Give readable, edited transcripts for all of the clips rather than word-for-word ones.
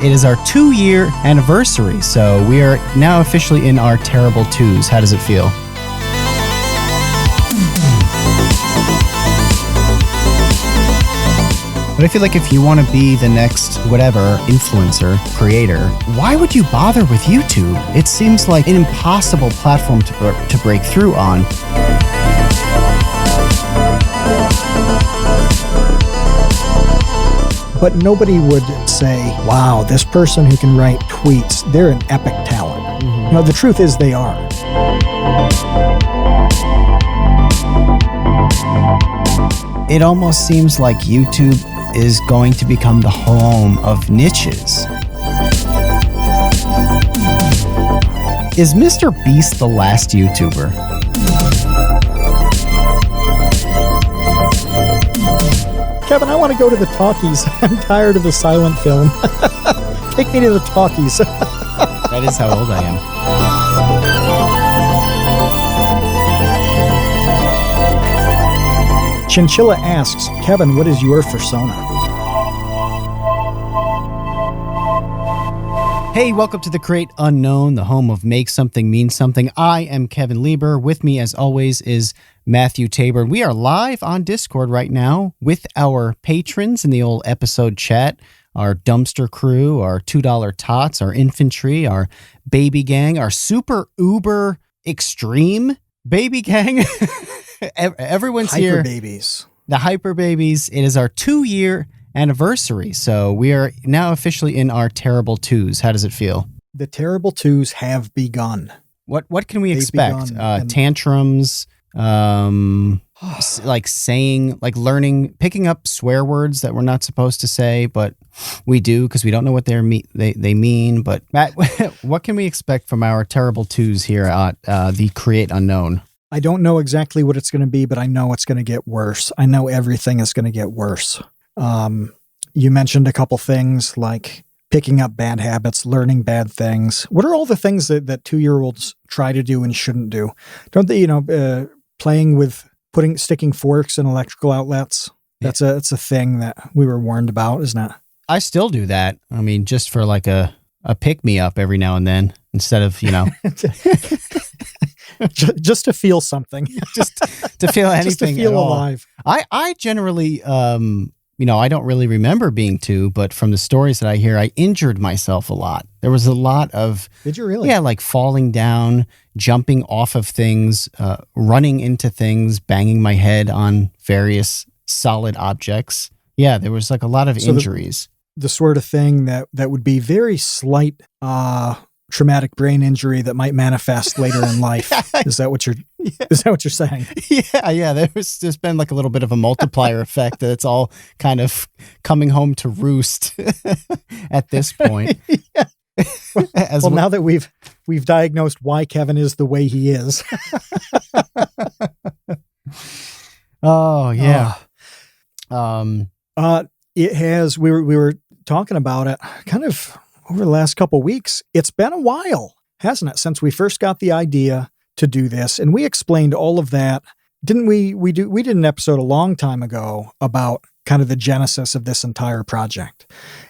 It is our 2-year anniversary, so we are now officially in our terrible twos. How does it feel? But I feel like if you want to be the next whatever influencer, creator, why would you bother with YouTube? It seems like an impossible platform to break through on. But nobody would say, wow, this person who can write tweets, they're an epic talent. Mm-hmm. No, the truth is they are. It almost seems like YouTube is going to become the home of niches. Is Mr. Beast the last YouTuber? Kevin, I want to go to the talkies. I'm tired of the silent film. Take me to the talkies. That is how old I am. Chinchilla asks, Kevin, what is your persona? Hey, welcome to the Create Unknown, the home of Make Something Mean Something. I am Kevin Lieber. With me, as always, is Matthew Tabor. We are live on Discord right now with our patrons in the old episode chat, our dumpster crew, our $2 tots, our infantry, our baby gang, our super uber extreme baby gang. Everyone's hyper here. Babies. The hyper babies. It is our 2-year anniversary, so we are now officially in our terrible twos. How does it feel? The terrible twos have begun. What can we expect? Tantrums, like saying, like learning, picking up swear words that we're not supposed to say, but we do because we don't know what they mean. But Matt, what can we expect from our terrible twos here at the Create Unknown? I don't know exactly what it's going to be, but I know it's going to get worse. I know everything is going to get worse. You mentioned a couple things like picking up bad habits, learning bad things. What are all the things that 2-year-olds try to do and shouldn't do? Don't they, playing with sticking forks in electrical outlets? That's a thing that we were warned about, isn't it? I still do that. I mean, just for like a pick me up every now and then instead of, just to feel something, just to feel anything, just to feel alive. I generally, I don't really remember being 2, but from the stories that I hear, I injured myself a lot. There was a lot of... Did you really? Yeah, like falling down, jumping off of things, running into things, banging my head on various solid objects. Yeah, there was like a lot of injuries. The sort of thing that would be very slight traumatic brain injury that might manifest later in life. Is that what you're saying? Yeah. There's been like a little bit of a multiplier effect that it's all kind of coming home to roost at this point. Yeah. Well, now that we've diagnosed why Kevin is the way he is. Oh yeah. It has. We were talking about it kind of over the last couple of weeks. It's been a while, hasn't it, since we first got the idea to do this, and we explained all of that, didn't we? We did an episode a long time ago about kind of the genesis of this entire project,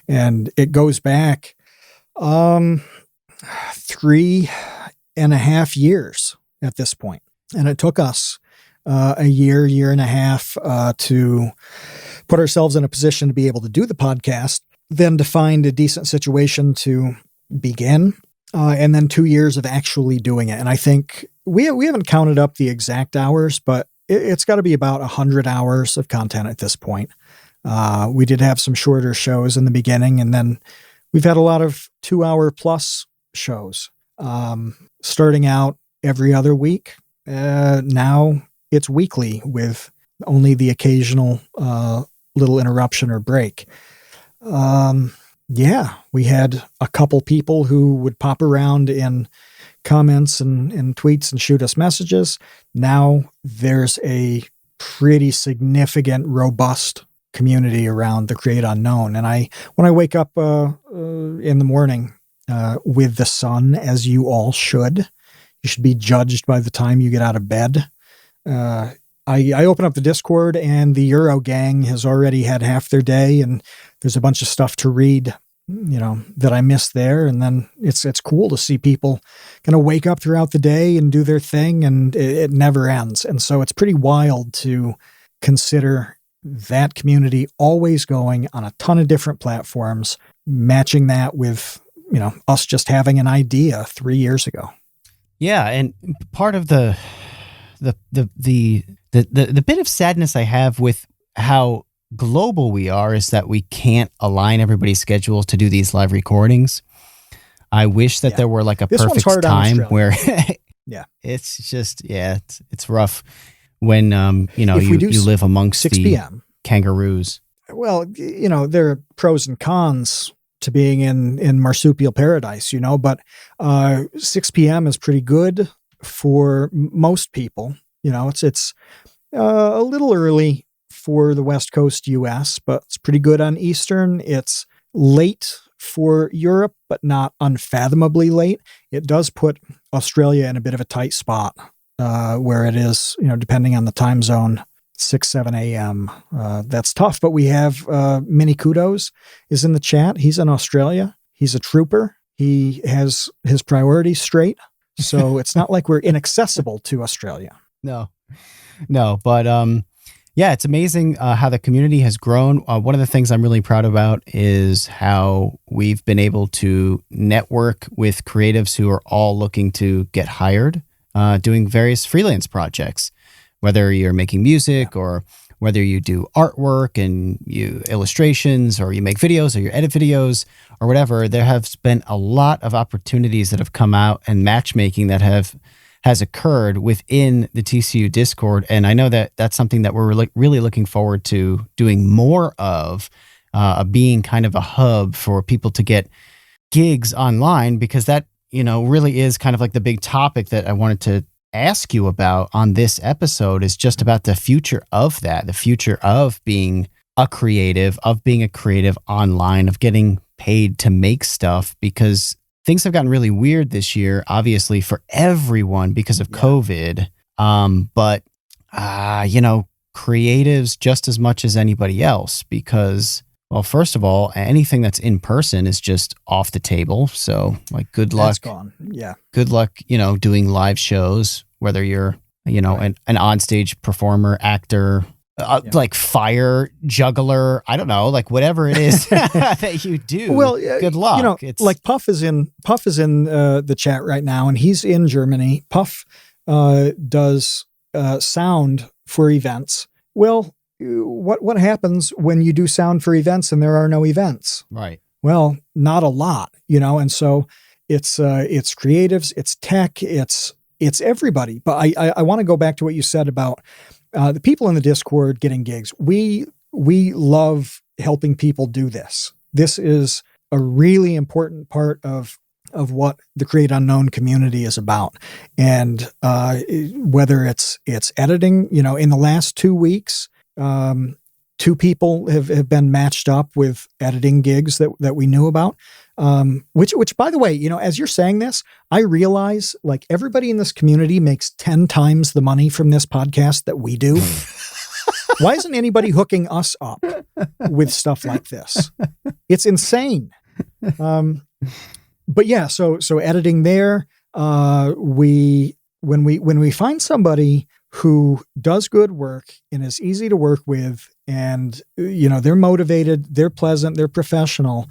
and it goes back 3.5 years at this point, and it took us a year and a half to put ourselves in a position to be able to do the podcast, then to find a decent situation to begin, and then 2 years of actually doing it. And I think we haven't counted up the exact hours, but it's got to be about 100 hours of content at this point. We did have some shorter shows in the beginning, and then we've had a lot of 2-hour plus shows, starting out every other week. Now it's weekly with only the occasional little interruption or break. We had a couple people who would pop around in comments and tweets and shoot us messages. Now there's a pretty significant, robust community around the Create Unknown. And when I wake up in the morning with the sun, as you all should, you should be judged by the time you get out of bed. I open up the Discord, and the Euro gang has already had half their day, and there's a bunch of stuff to read that I miss there. And then it's cool to see people kind of wake up throughout the day and do their thing, and it never ends. And so it's pretty wild to consider that community always going on a ton of different platforms, matching that with, us just having an idea 3 years ago. Yeah. And part of the bit of sadness I have with how global we are is that we can't align everybody's schedules to do these live recordings. I wish that there were like a perfect time where it's just, it's rough when, you live amongst 6 the p.m. kangaroos. Well, there are pros and cons to being in marsupial paradise, but 6 p.m. is pretty good for most people. It's a little early for the West Coast US, but it's pretty good on Eastern. It's late for Europe, but not unfathomably late. It does put Australia in a bit of a tight spot where it is, depending on the time zone, 6, 7 a.m. That's tough, but we have Mini Kudos is in the chat. He's in Australia. He's a trooper. He has his priorities straight. So it's not like we're inaccessible to Australia. No, but it's amazing how the community has grown. One of the things I'm really proud about is how we've been able to network with creatives who are all looking to get hired, doing various freelance projects, whether you're making music or whether you do artwork and you illustrations, or you make videos or you edit videos or whatever. There have been a lot of opportunities that have come out, and matchmaking that has occurred within the TCU Discord. And I know that that's something that we're really looking forward to doing more of, being kind of a hub for people to get gigs online, because that, really is kind of like the big topic that I wanted to ask you about on this episode, is just about the future of that, the future of being a creative online, of getting paid to make stuff, because things have gotten really weird this year, obviously for everyone because of COVID. But creatives just as much as anybody else, because, well, first of all, anything that's in person is just off the table. So like, good luck. That's gone. Yeah. Good luck, doing live shows, whether you're, an onstage performer, actor, like fire juggler, I don't know, like whatever it is that you do. Well, good luck. It's like Puff is in the chat right now, and he's in Germany. Puff does sound for events. Well, what happens when you do sound for events and there are no events? Right. Well, not a lot, and so it's creatives, it's tech, it's everybody. But I want to go back to what you said about the people in the Discord getting gigs. We love helping people do this. This is a really important part of what the Create Unknown community is about. And whether it's editing, in the last 2 weeks, 2 people have been matched up with editing gigs that we knew about. Which by the way, as you're saying this, I realize like everybody in this community makes 10 times the money from this podcast that we do. Why isn't anybody hooking us up with stuff like this? It's insane. But yeah, so editing there, when we find somebody who does good work and is easy to work with, and they're motivated, they're pleasant, they're professional,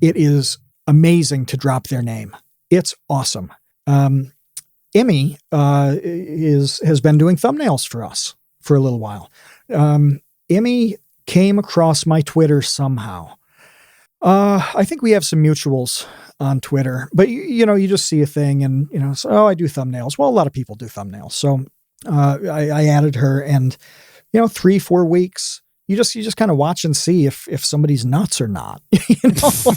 it is amazing to drop their name. It's awesome. Emmy has been doing thumbnails for us for a little while. Emmy came across my Twitter somehow. I think we have some mutuals on Twitter, but you just see a thing and, so, I do thumbnails. Well, a lot of people do thumbnails. So I added her, and, 3-4 weeks, you just kind of watch and see if somebody's nuts or not.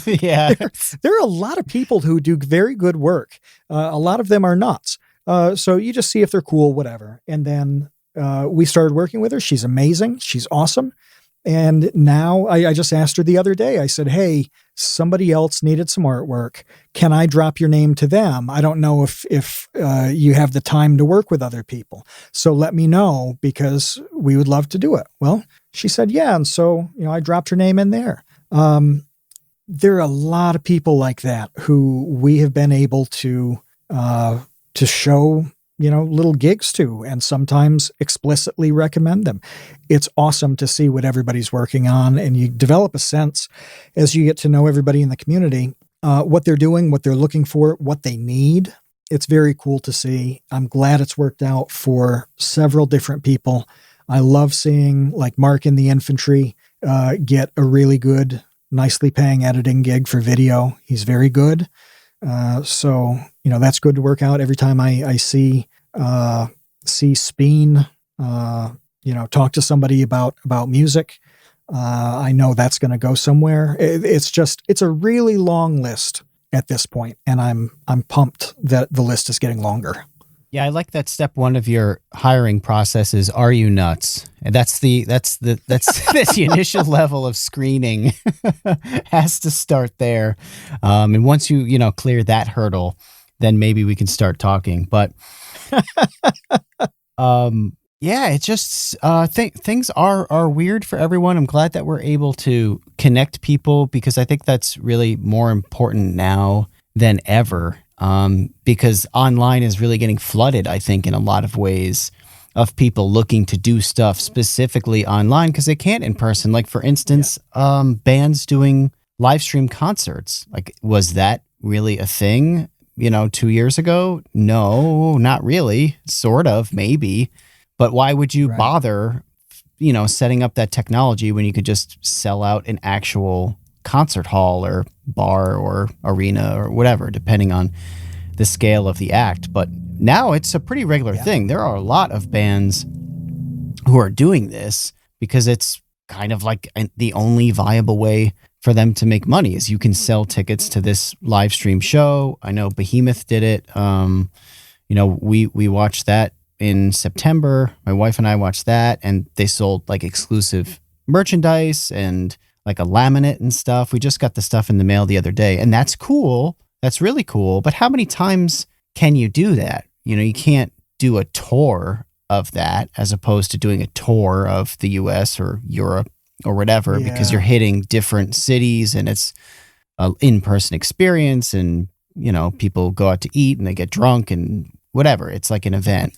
Yeah. There are a lot of people who do very good work. A lot of them are nuts. So you just see if they're cool, whatever. And then we started working with her. She's amazing. She's awesome. And now I just asked her the other day, I said, hey, somebody else needed some artwork. Can I drop your name to them? I don't know if you have the time to work with other people. So let me know, because we would love to do it. Well, she said, yeah. And so, I dropped her name in there. there are a lot of people like that who we have been able to show, little gigs to, and sometimes explicitly recommend them. It's awesome to see what everybody's working on, and you develop a sense as you get to know everybody in the community, what they're doing, what they're looking for, what they need. It's very cool to see. I'm glad it's worked out for several different people. I love seeing like Mark in the infantry get a really good, nicely paying editing gig for video. He's very good. So, that's good to work out. Every time I see Speen, talk to somebody about music, I know that's going to go somewhere. It's a really long list at this point, and I'm pumped that the list is getting longer. Yeah, I like that step one of your hiring process is, are you nuts? And that's the initial level of screening has to start there. And once you clear that hurdle, then maybe we can start talking. But yeah, it just things are weird for everyone. I'm glad that we're able to connect people, because I think that's really more important now than ever. Because online is really getting flooded, I think, in a lot of ways, of people looking to do stuff specifically online because they can't in person. Like, for instance, bands doing live stream concerts. Like, was that really a thing, 2 years ago? No, not really. Sort of, maybe. But why would you bother, setting up that technology when you could just sell out an actual concert hall or bar or arena or whatever, depending on the scale of the act? But now it's a pretty regular thing. There are a lot of bands who are doing this because it's kind of like the only viable way for them to make money is you can sell tickets to this live stream show. I know Behemoth did it. We watched that in September. My wife and I watched that, and they sold like exclusive merchandise and like a laminate and stuff. We just got the stuff in the mail the other day, and that's cool. That's really cool. But how many times can you do that? You can't do a tour of that as opposed to doing a tour of the US or Europe or whatever, because you're hitting different cities and it's an in-person experience, and, people go out to eat and they get drunk and whatever. It's like an event.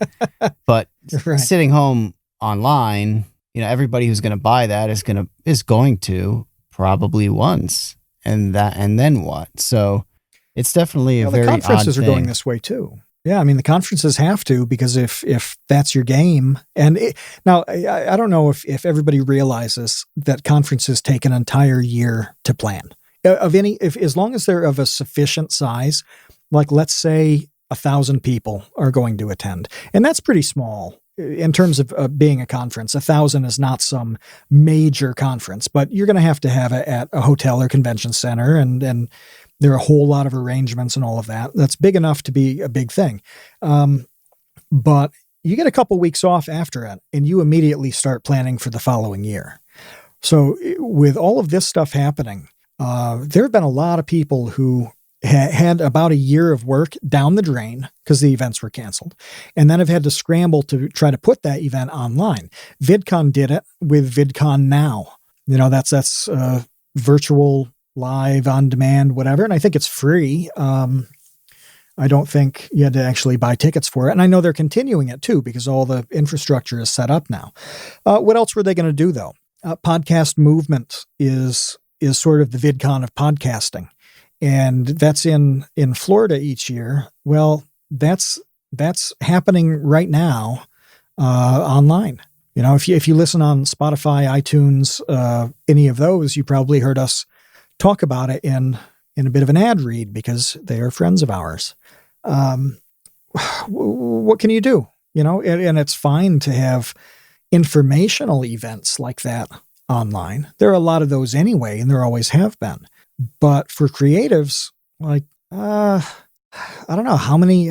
But sitting home online, everybody who's going to buy that is going to probably once, and then what? So it's definitely a very odd thing. The conferences are going this way too. Yeah, I mean, the conferences have to, because if that's your game, now I don't know if everybody realizes that conferences take an entire year to plan. As long as they're of a sufficient size, like let's say 1,000 people are going to attend, and that's pretty small. In terms of being a conference, 1,000 is not some major conference, but you're going to have it at a hotel or convention center, and there are a whole lot of arrangements and all of that. That's big enough to be a big thing. But you get a couple weeks off after it, and you immediately start planning for the following year. So with all of this stuff happening, there have been a lot of people who had about a year of work down the drain because the events were canceled, and then have had to scramble to try to put that event online. VidCon did it with VidCon Now. That's virtual, live, on demand, whatever. And I think it's free. I don't think you had to actually buy tickets for it. And I know they're continuing it too, because all the infrastructure is set up now. What else were they going to do though? Podcast Movement is sort of the VidCon of podcasting. And that's in Florida each year. Well, that's happening right now online. If you listen on Spotify, iTunes, any of those, you probably heard us talk about it in a bit of an ad read, because they are friends of ours. What can you do? And it's fine to have informational events like that online. There are a lot of those anyway, and there always have been. But for creatives, like, I don't know how many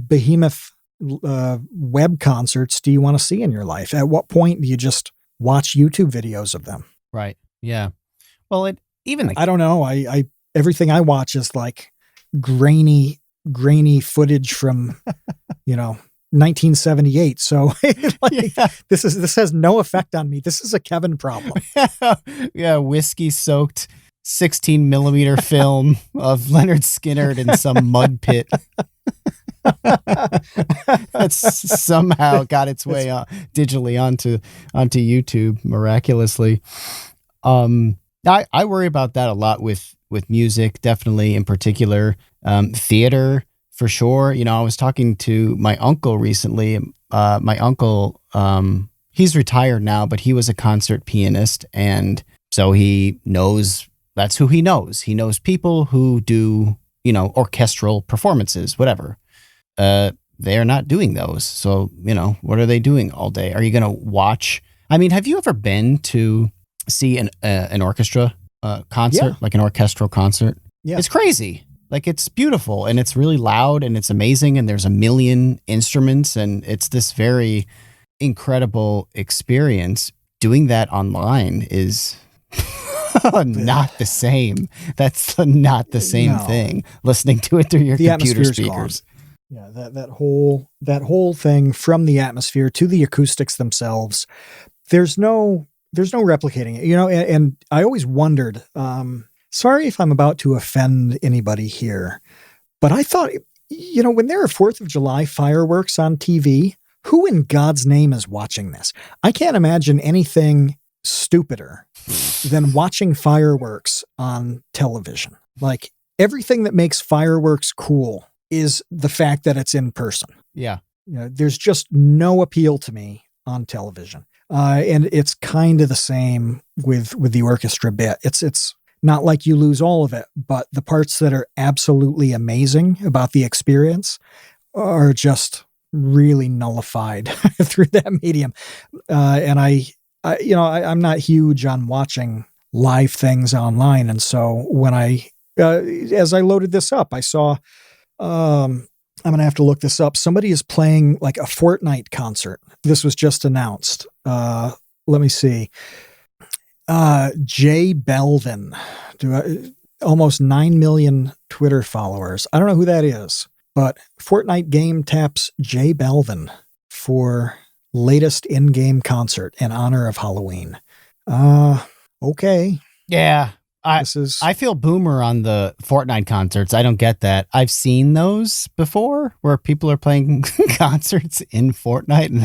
Behemoth web concerts do you want to see in your life? At what point do you just watch YouTube videos of them? Right. Yeah. Well, I don't know. I everything I watch is like grainy footage from 1978. So this has no effect on me. This is a Kevin problem. Yeah, whiskey soaked 16 millimeter film of Leonard Skinner in some mud pit. That's somehow got its way digitally onto YouTube miraculously. I worry about that a lot with music, definitely, in particular. Theater, for sure. You know, I was talking to my uncle recently. My uncle, he's retired now, but he was a concert pianist, and so he knows, that's who he knows. He knows people who do, you know, orchestral performances, whatever. They're not doing those. So, you know, what are they doing all day? Are you going to watch? I mean, have you ever been to see an orchestra concert, like an orchestral concert? Yeah. It's crazy. Like, it's beautiful and it's really loud and it's amazing. And there's a million instruments and it's this very incredible experience. Doing that online is not the same. That's not the same thing. Listening to it through your computer speakers. Yeah, that whole thing, from the atmosphere to the acoustics themselves, there's no replicating it, you know. And I always wondered, sorry if I'm about to offend anybody here, but I thought, you know, when there are 4th of July fireworks on TV, who in God's name is watching this? I can't imagine anything stupider than watching fireworks on television. Like, everything that makes fireworks cool is the fact that it's in person. Yeah. You know, there's just no appeal to me on television. And it's kind of the same with the orchestra bit. It's not like you lose all of it, but the parts that are absolutely amazing about the experience are just really nullified through that medium. And I'm not huge on watching live things online. And so when as I loaded this up, I saw, I'm going to have to look this up. Somebody is playing like a Fortnite concert. This was just announced. Let me see. Jay Belvin, almost 9 million Twitter followers. I don't know who that is, but Fortnite game taps Jay Belvin for latest in-game concert in honor of Halloween. Okay. Yeah. I feel boomer on the Fortnite concerts. I don't get that. I've seen those before where people are playing concerts in Fortnite, and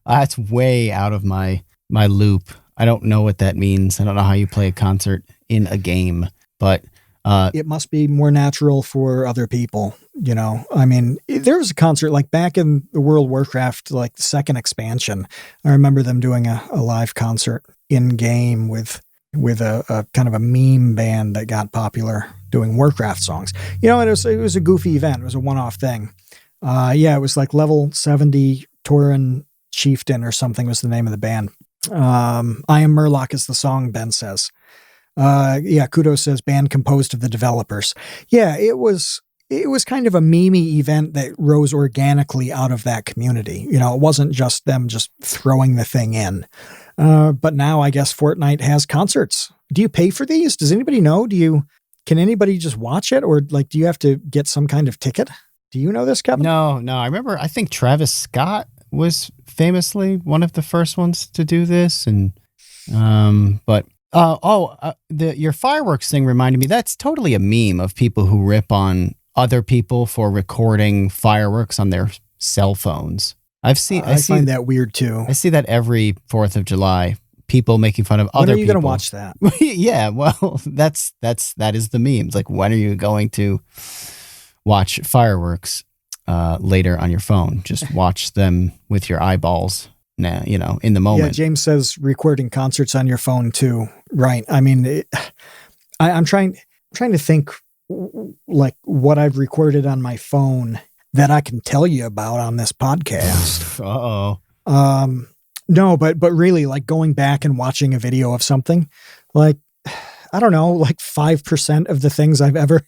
that's way out of my loop. I don't know what that means. I don't know how you play a concert in a game, but it must be more natural for other people, you know. I mean, there was a concert like back in the World of Warcraft, like the second expansion. I remember them doing a live concert in game with a kind of a meme band that got popular doing Warcraft songs. You know, it was a goofy event. It was a one-off thing. It was like Level 70 Tauren Chieftain or something was the name of the band. I Am Murloc is the song, Ben says. Kudos says band composed of the developers. Yeah, it was kind of a memey event that rose organically out of that community. You know, it wasn't just them just throwing the thing in. But now I guess Fortnite has concerts. Do you pay for these? Does anybody know? Can anybody just watch it, or like, do you have to get some kind of ticket? Do you know this, Kevin? No. I think Travis Scott was famously one of the first ones to do this. And, your fireworks thing reminded me, that's totally a meme of people who rip on other people for recording fireworks on their cell phones. I find that weird too. I see that every 4th of July, people making fun of other people. When are you going to watch that? Yeah, well, that is the memes. Like, when are you going to watch fireworks later on your phone? Just watch them with your eyeballs now, you know, in the moment. Yeah, James says recording concerts on your phone too. Right. I mean, I'm trying to think like what I've recorded on my phone that I can tell you about on this podcast. No, but really, like, going back and watching a video of something, like, I don't know, like 5% of the things I've ever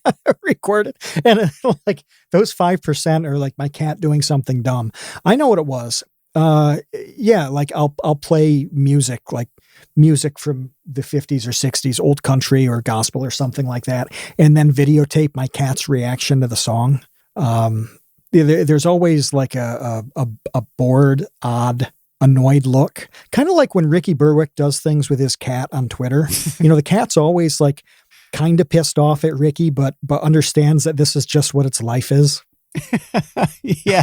recorded. And like those 5% are like my cat doing something dumb. I know what it was. Like I'll play music, like music from the 50s or 60s, old country or gospel or something like that, and then videotape my cat's reaction to the song. There's always like a bored, odd annoyed look, kind of like when Ricky Berwick does things with his cat on Twitter. The cat's always like kind of pissed off at Ricky, but understands that this is just what its life is. Yeah.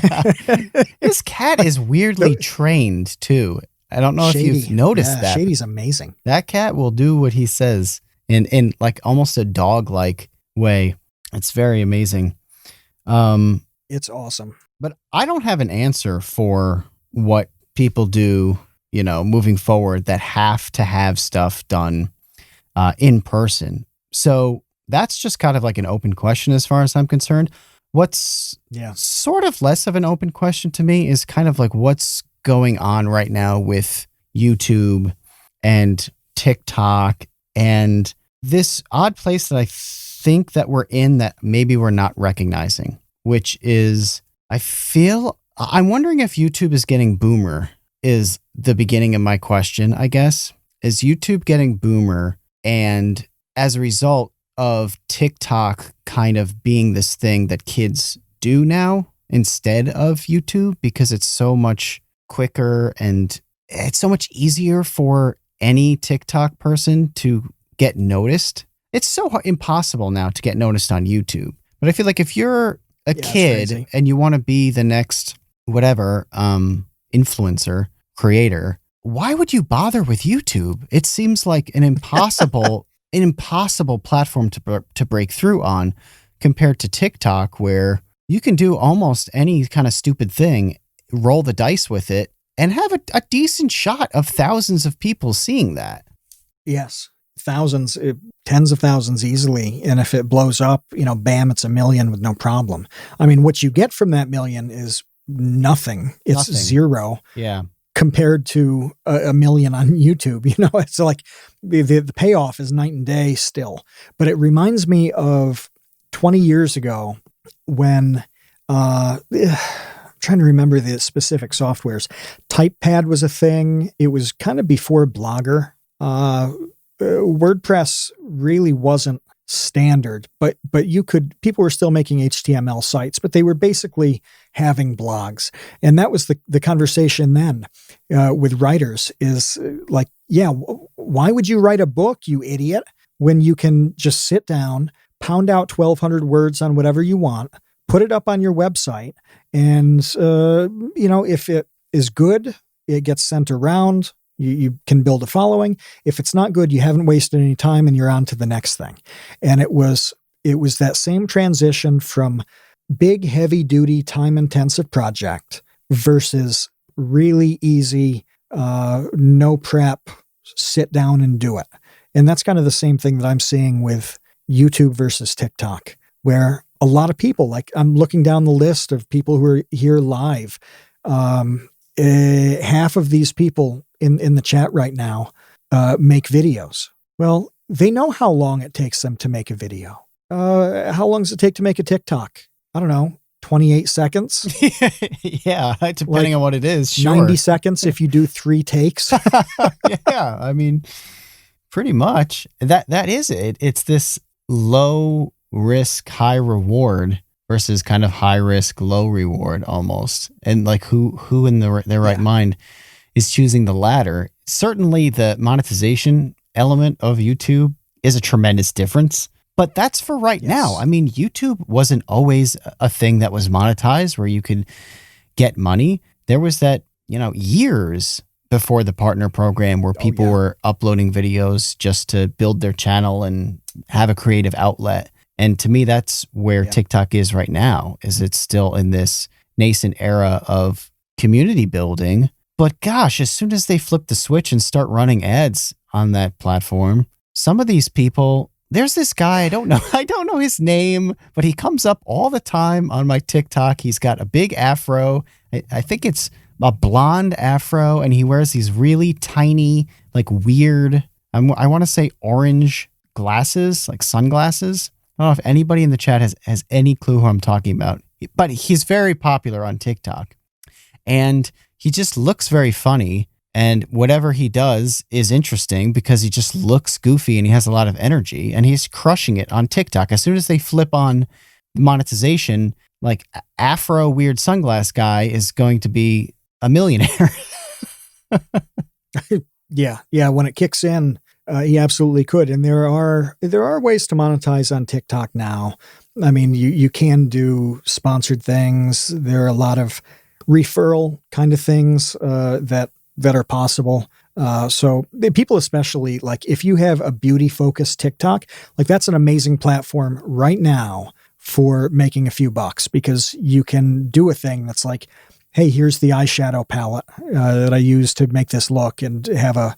This cat is weirdly trained too. I don't know Shady. if you've noticed that. Shady's amazing. That cat will do what he says in like almost a dog-like way. It's very amazing. It's awesome. But I don't have an answer for what people do, moving forward that have to have stuff done in person. So that's just kind of like an open question as far as I'm concerned. What's sort of less of an open question to me is kind of like what's going on right now with YouTube and TikTok and this odd place that I think that we're in that maybe we're not recognizing, which is I'm wondering if YouTube is getting boomer is the beginning of my question, I guess. Is YouTube getting boomer? And as a result of TikTok kind of being this thing that kids do now instead of YouTube because it's so much quicker and it's so much easier for any TikTok person to get noticed. It's so impossible now to get noticed on YouTube. But I feel like if you're a kid and you want to be the next whatever influencer creator, why would you bother with YouTube? It seems like an impossible platform to break through on compared to TikTok, where you can do almost any kind of stupid thing, roll the dice with it, and have a decent shot of thousands of people seeing that. Yes. Thousands, tens of thousands easily. And if it blows up, bam, it's 1 million with no problem. I mean, what you get from that 1 million is nothing. It's zero. Yeah. Compared to a million on YouTube, it's like the payoff is night and day still. But it reminds me of 20 years ago when, I'm trying to remember the specific softwares. TypePad was a thing. It was kind of before Blogger. WordPress really wasn't standard, but people were still making HTML sites, but they were basically having blogs. And that was the conversation then with writers is like, why would you write a book, you idiot, when you can just sit down, pound out 1,200 words on whatever you want, put it up on your website, and, if it is good, it gets sent around. You can build a following. If it's not good, you haven't wasted any time and you're on to the next thing. And it was that same transition from big, heavy duty, time intensive project versus really easy, no prep, sit down and do it. And that's kind of the same thing that I'm seeing with YouTube versus TikTok, where a lot of people, like I'm looking down the list of people who are here live. Half of these people in the chat right now make videos. Well, they know how long it takes them to make a video. How long does it take to make a TikTok? I don't know, 28 seconds? Yeah, depending on what it is. Sure. 90 seconds if you do 3 takes. Yeah, I mean, pretty much. That is it. It's this low risk, high reward versus kind of high risk, low reward almost. And like who in their right mind is choosing the latter? Certainly the monetization element of YouTube is a tremendous difference, but that's for right now. I mean, YouTube wasn't always a thing that was monetized where you could get money. There was that, years before the partner program where people were uploading videos just to build their channel and have a creative outlet. And to me, that's where TikTok is right now, is it's still in this nascent era of community building. But gosh, as soon as they flip the switch and start running ads on that platform, some of these people, there's this guy, I don't know his name, but he comes up all the time on my TikTok. He's got a big afro. I think it's a blonde afro, and he wears these really tiny, like weird, I want to say orange glasses, like sunglasses. I don't know if anybody in the chat has any clue who I'm talking about, but he's very popular on TikTok. And he just looks very funny, and whatever he does is interesting because he just looks goofy and he has a lot of energy, and he's crushing it on TikTok. As soon as they flip on monetization, like Afro weird sunglass guy is going to be a millionaire. Yeah. When it kicks in, he absolutely could. And there are ways to monetize on TikTok now. I mean, you can do sponsored things. There are a lot of referral kind of things that are possible. So people, especially like if you have a beauty focused TikTok, like that's an amazing platform right now for making a few bucks, because you can do a thing that's like, hey, here's the eyeshadow palette that I use to make this look, and have a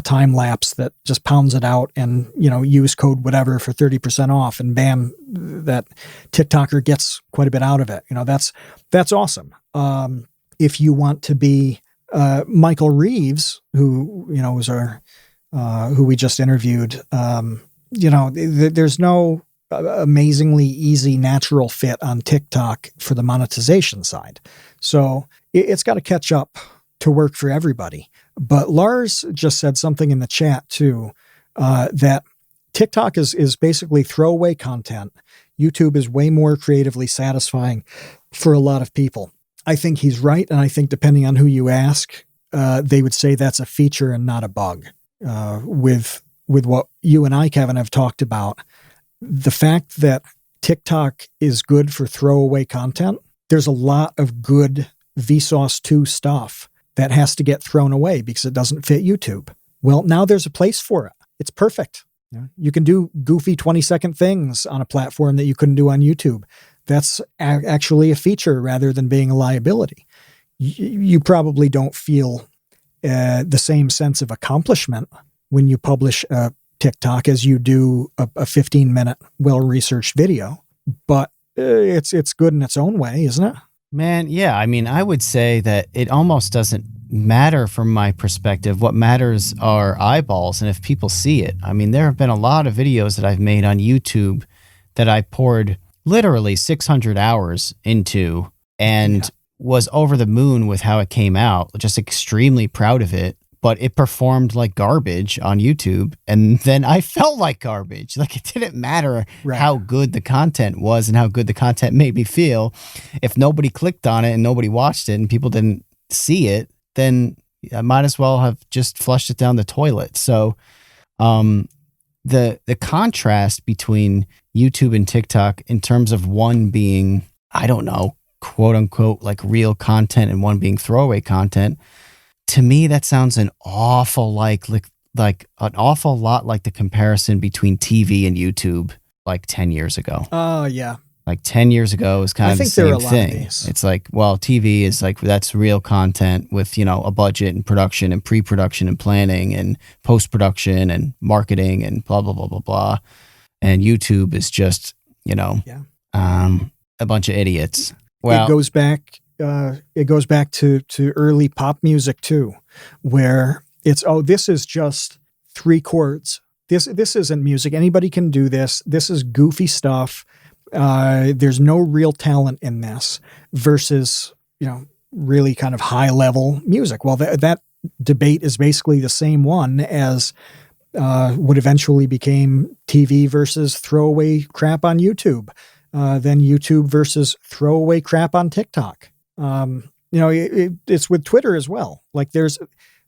time lapse that just pounds it out, and, use code whatever for 30% off, and bam, that TikToker gets quite a bit out of it. That's awesome. If you want to be Michael Reeves, who, was our, who we just interviewed, there's no amazingly easy natural fit on TikTok for the monetization side. So it's got to catch up to work for everybody. But Lars just said something in the chat too, that TikTok is basically throwaway content. YouTube is way more creatively satisfying for a lot of people. I think he's right. And I think depending on who you ask, they would say that's a feature and not a bug. With what you and I, Kevin, have talked about, the fact that TikTok is good for throwaway content, there's a lot of good Vsauce 2 stuff that has to get thrown away because it doesn't fit YouTube. Well, now there's a place for it. It's perfect. You can do goofy 20-second things on a platform that you couldn't do on YouTube. That's actually a feature rather than being a liability. You probably don't feel the same sense of accomplishment when you publish a TikTok as you do a 15-minute well-researched video, but it's good in its own way, isn't it? Man, yeah. I mean, I would say that it almost doesn't matter from my perspective. What matters are eyeballs, and if people see it. I mean, there have been a lot of videos that I've made on YouTube that I poured literally 600 hours into, and was over the moon with how it came out, just extremely proud of it. But it performed like garbage on YouTube, and then I felt like garbage. Like, it didn't matter how good the content was and how good the content made me feel. If nobody clicked on it and nobody watched it and people didn't see it, then I might as well have just flushed it down the toilet. So the contrast between YouTube and TikTok in terms of one being, I don't know, quote unquote, like real content, and one being throwaway content, to me, that sounds an awful like an awful lot like the comparison between TV and YouTube like 10 years ago. Oh, yeah. Like 10 years ago is kind of the same thing. It's like, well, TV is like, that's real content with, a budget and production and pre-production and planning and post-production and marketing and blah, blah, blah, blah, blah. And YouTube is just, a bunch of idiots. Well, it goes back to early pop music too, where it's, this is just 3 chords. This isn't music. Anybody can do this. This is goofy stuff. There's no real talent in this, versus, really kind of high level music. Well, that debate is basically the same one as what eventually became TV versus throwaway crap on YouTube. Then YouTube versus throwaway crap on TikTok. It's with Twitter as well. Like, there's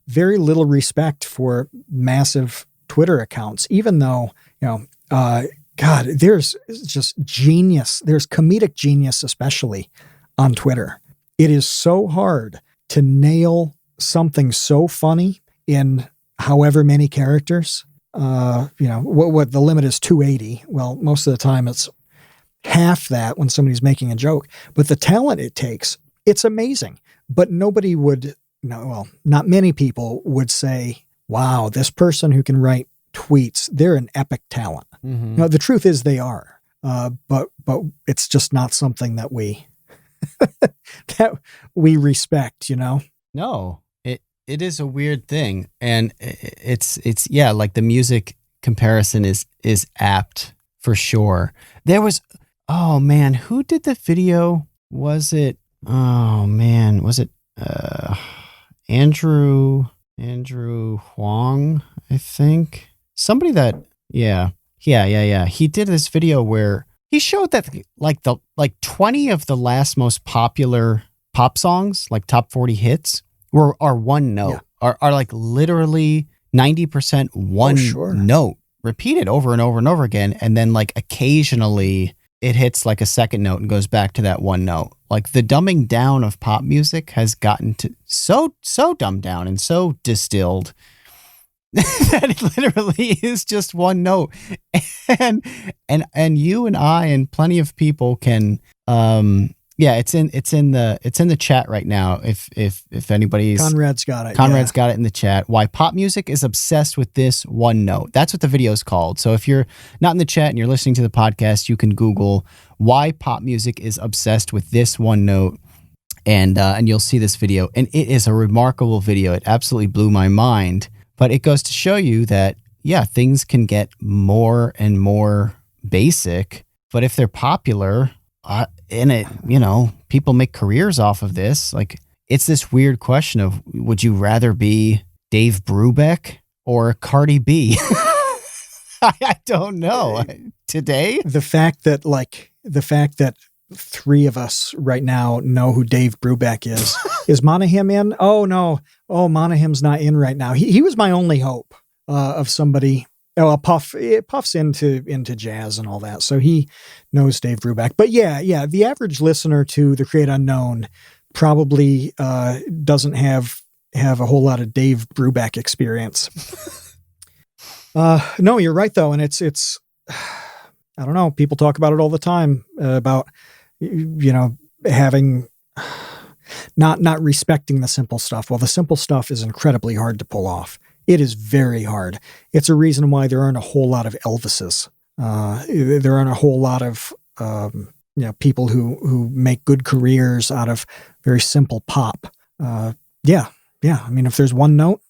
very little respect for massive Twitter accounts, even though, God, there's just genius. There's comedic genius, especially on Twitter. It is so hard to nail something so funny in however many characters. What the limit is 280. Well, most of the time it's half that when somebody's making a joke, but the talent it takes, it's amazing. But nobody would, not many people would say, wow, this person who can write tweets, they're an epic talent. Mm-hmm. The truth is they are, but it's just not something that we that we respect. No, it is a weird thing, and it's like the music comparison is apt for sure. There was, oh man, who did the video? Was it Andrew Huang, I think. Somebody that, yeah. He did this video where he showed that like 20 of the last most popular pop songs, like top 40 hits, are one note, are like literally 90% one note repeated over and over and over again. And then like occasionally it hits like a second note and goes back to that one note. Like the dumbing down of pop music has gotten to so dumbed down and so distilled that it literally is just one note. And you and I and plenty of people can it's in the chat right now. If anybody's Conrad's got it. Conrad's got it in the chat. Why pop music is obsessed with this one note. That's what the video is called. So if you're not in the chat and you're listening to the podcast, you can Google why pop music is obsessed with this one note, and you'll see this video. And it is a remarkable video. It absolutely blew my mind. But it goes to show you that things can get more and more basic. But if they're popular, people make careers off of this. Like, it's this weird question of, would you rather be Dave Brubeck or Cardi B? I don't know. Today? The fact that three of us right now know who Dave Brubeck is. Is Monahan in? Oh, no. Oh, Monahan's not in right now. He was my only hope of somebody. Oh, Puff's into jazz and all that, so he knows Dave Brubeck. But yeah, the average listener to The Create Unknown probably doesn't have a whole lot of Dave Brubeck experience. No, you're right though, and it's I don't know. People talk about it all the time about having not respecting the simple stuff. Well, the simple stuff is incredibly hard to pull off. It is very hard. It's a reason why there aren't a whole lot of Elvises. There aren't a whole lot of people who make good careers out of very simple pop. Yeah. I mean, if there's one note,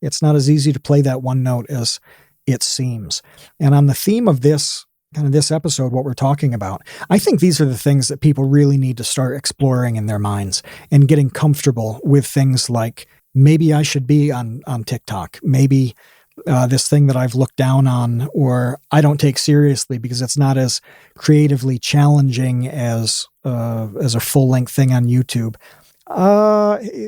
it's not as easy to play that one note as it seems. And on the theme of this episode, what we're talking about, I think these are the things that people really need to start exploring in their minds and getting comfortable with things like, maybe I should be on TikTok. Maybe this thing that I've looked down on or I don't take seriously because it's not as creatively challenging as a full-length thing on YouTube.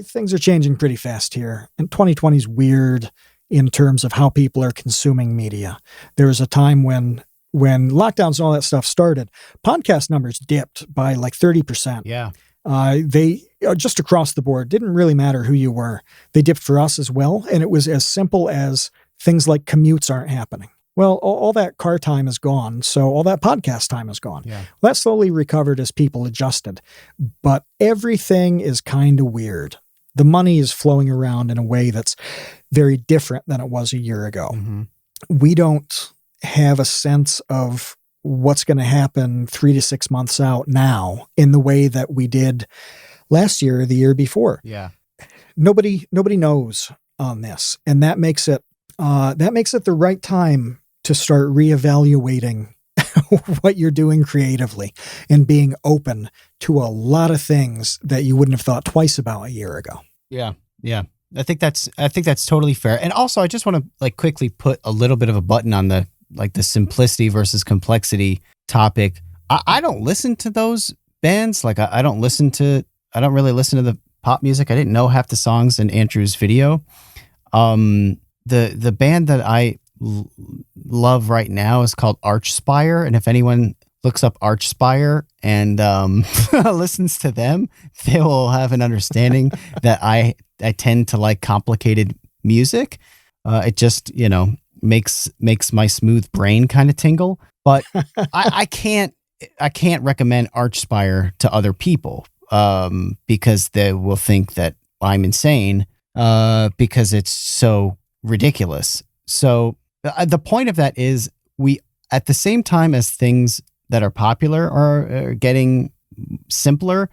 Things are changing pretty fast here. And 2020 is weird in terms of how people are consuming media. There was a time when lockdowns and all that stuff started, podcast numbers dipped by like 30%. Yeah. They just across the board, didn't really matter who you were. They dipped for us as well. And it was as simple as things like commutes aren't happening. Well, all that car time is gone. So all that podcast time is gone. Yeah. Well, that slowly recovered as people adjusted. But everything is kind of weird. The money is flowing around in a way that's very different than it was a year ago. Mm-hmm. We don't have a sense of what's going to happen 3 to 6 months out now in the way that we did last year or the year before. Yeah. Nobody knows on this. And that makes it the right time to start reevaluating what you're doing creatively and being open to a lot of things that you wouldn't have thought twice about a year ago. Yeah. Yeah. I think that's totally fair. And also I just want to quickly put a little bit of a button on the simplicity versus complexity topic. I don't listen to those bands. I don't really listen to the pop music. I didn't know half the songs in Andrew's video. The band that I love right now is called Archspire. And if anyone looks up Archspire and listens to them, they will have an understanding that I tend to like complicated music. It just, makes my smooth brain kind of tingle. But I can't recommend Archspire to other people because they will think that I'm insane because it's so ridiculous. So the point of that is we, at the same time as things that are popular are getting simpler,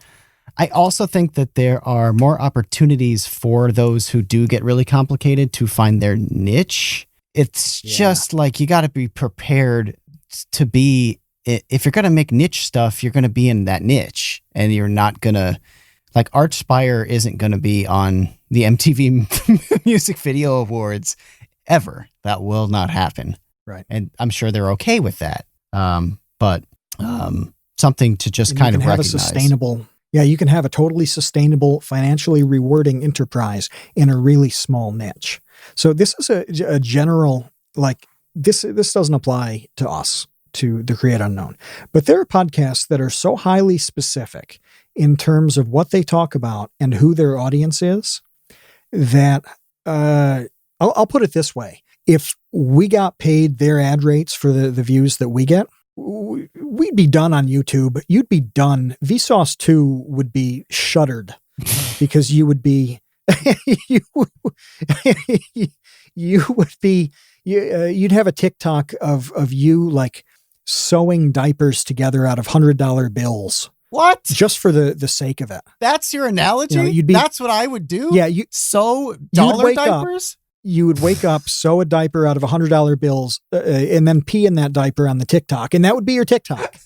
I also think that there are more opportunities for those who do get really complicated to find their niche. It's just like you got to be prepared to be, if you're going to make niche stuff, you're going to be in that niche and you're not going to, like Archspire isn't going to be on the MTV Music Video Awards ever. That will not happen. Right. And I'm sure they're okay with that. But something to just kind of have recognize. a sustainable Yeah, you can have a totally sustainable, financially rewarding enterprise in a really small niche. So this is a general, like, this doesn't apply to us, to the Create Unknown. But there are podcasts that are so highly specific in terms of what they talk about and who their audience is that I'll put it this way. If we got paid their ad rates for the views that we get, we'd be done on YouTube. You'd be done. Vsauce 2 would be shuttered because you would be, you'd have a TikTok of you like sewing diapers together out of $100 bills. What? Just for the sake of it. That's your analogy? You'd be, that's what I would do? Yeah. Sew dollar diapers? You would wake up, sew a diaper out of $100 bills, and then pee in that diaper on the TikTok. And that would be your TikTok.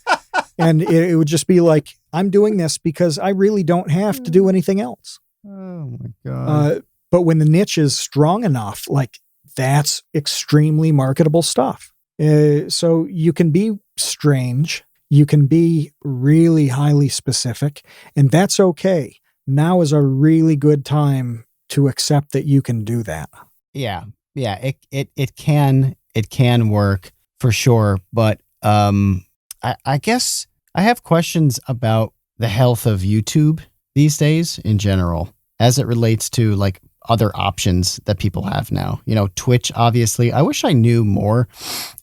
And it would just be like, I'm doing this because I really don't have to do anything else. Oh my God. But when the niche is strong enough, like, that's extremely marketable stuff. So you can be strange. You can be really highly specific, and that's okay. Now is a really good time to accept that you can do that. Yeah. It can work for sure. But I guess I have questions about the health of YouTube these days in general, as it relates to like other options that people have now. You know, Twitch, obviously. I wish I knew more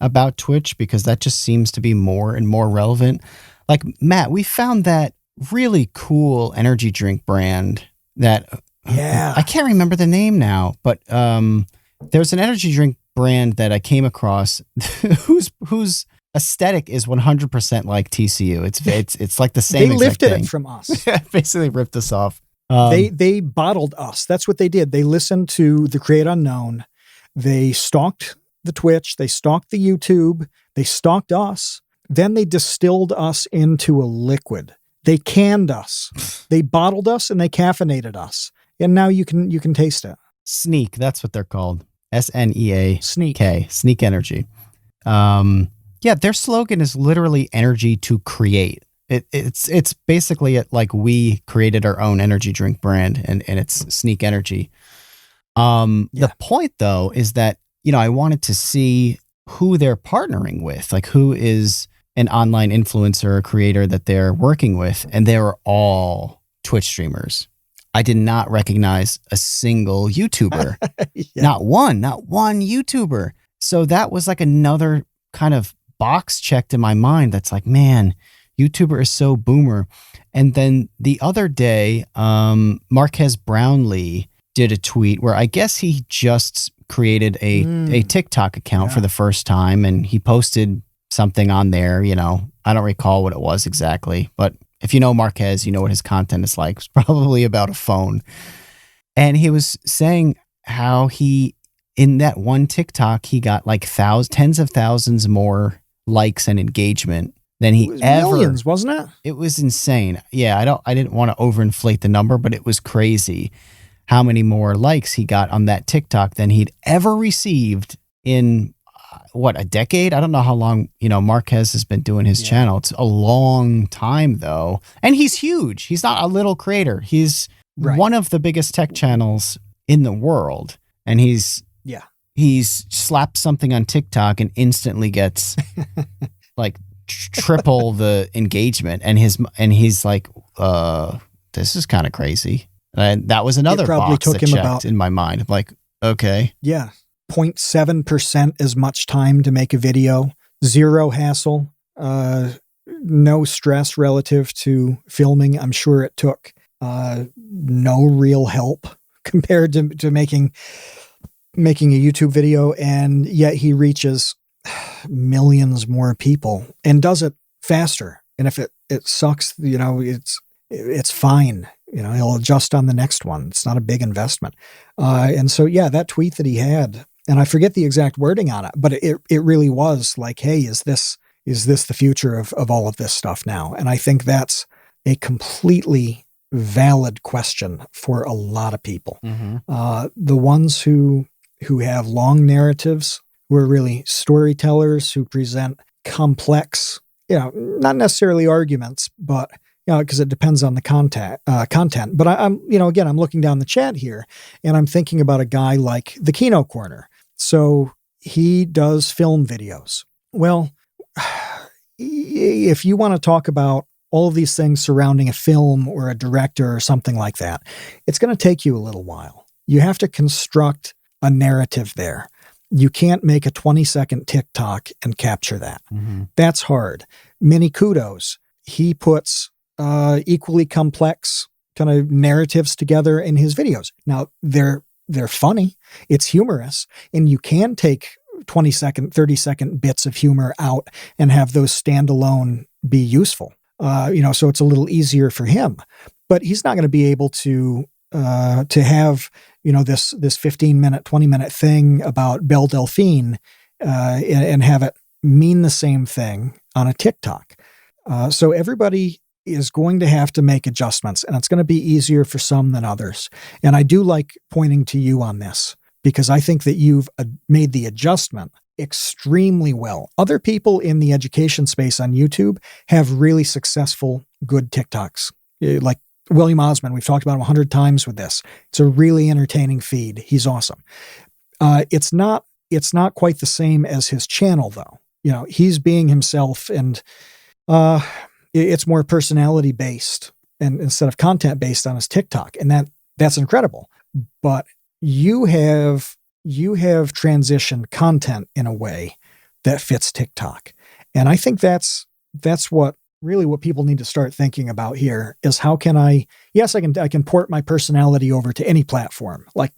about Twitch because that just seems to be more and more relevant. Like, Matt, we found that really cool energy drink brand that I can't remember the name now, but there's an energy drink brand that I came across whose aesthetic is 100% like TCU. It's like the same. They lifted it from us. Basically ripped us off. They bottled us. That's what they did. They listened to the Create Unknown. They stalked the Twitch. They stalked the YouTube. They stalked us. Then they distilled us into a liquid. They canned us. They bottled us and they caffeinated us. And now you can taste it. Sneak. That's what they're called. SNEA. Sneak. Sneak Energy. Yeah, their slogan is literally energy to create. It's basically like we created our own energy drink brand and it's Sneak Energy. The point though is that, you know, I wanted to see who they're partnering with, like who is an online influencer or creator that they're working with. And they were all Twitch streamers. I did not recognize a single YouTuber, not one YouTuber. So that was like another kind of box checked in my mind. That's like, man, YouTuber is so boomer. And then the other day, Marquez Brownlee did a tweet where I guess he just created a TikTok account for the first time. And he posted something on there, you know, I don't recall what it was exactly, but if you know Marquez, you know what his content is like. It's probably about a phone. And he was saying how he, in that one TikTok, he got like tens of thousands more likes and engagement than he ever. Millions, wasn't it? It was insane. Yeah, I didn't want to overinflate the number, but it was crazy how many more likes he got on that TikTok than he'd ever received in a decade? I don't know how long, you know, Marquez has been doing his channel. It's a long time though. And he's huge. He's not a little creator. He's one of the biggest tech channels in the world. And he's slapped something on TikTok and instantly gets like triple the engagement. And he's like, this is kind of crazy. And that was another box that checked in my mind. I'm like, okay. Yeah. 0.7% as much time to make a video, zero hassle, no stress relative to filming. I'm sure it took no real help compared to making a YouTube video, and yet he reaches millions more people and does it faster. And if it sucks, you know, it's fine. You know, he'll adjust on the next one. It's not a big investment. And so, that tweet that he had, and I forget the exact wording on it, but it really was like, hey, is this the future of all of this stuff now? And I think that's a completely valid question for a lot of people. Mm-hmm. The ones who have long narratives, who are really storytellers, who present complex, you know, not necessarily arguments, but, because it depends on the content. But I'm again, I'm looking down the chat here and I'm thinking about a guy like the Kino Corner. So he does film videos. Well, if you want to talk about all of these things surrounding a film or a director or something like that, it's going to take you a little while. You have to construct a narrative there. You can't make a 20-second TikTok and capture that. Mm-hmm. That's hard. Mini Kudos, he puts equally complex kind of narratives together in his videos. Now, they're funny. It's humorous. And you can take 20-second, 30-second bits of humor out and have those standalone be useful. So it's a little easier for him. But he's not going to be able to have this 15-minute, 20-minute thing about Belle Delphine and have it mean the same thing on a TikTok. So everybody is going to have to make adjustments, and it's going to be easier for some than others. And I do like pointing to you on this because I think that you've made the adjustment extremely well. Other people in the education space on YouTube have really successful, good TikToks, like William Osmond. We've talked about him 100 times with this. It's a really entertaining feed. He's awesome. It's not quite the same as his channel, though. He's being himself, and it's more personality based and instead of content based on his TikTok, and that's incredible. But you have transitioned content in a way that fits TikTok, and I think that's what people need to start thinking about here is how can I can port my personality over to any platform. Like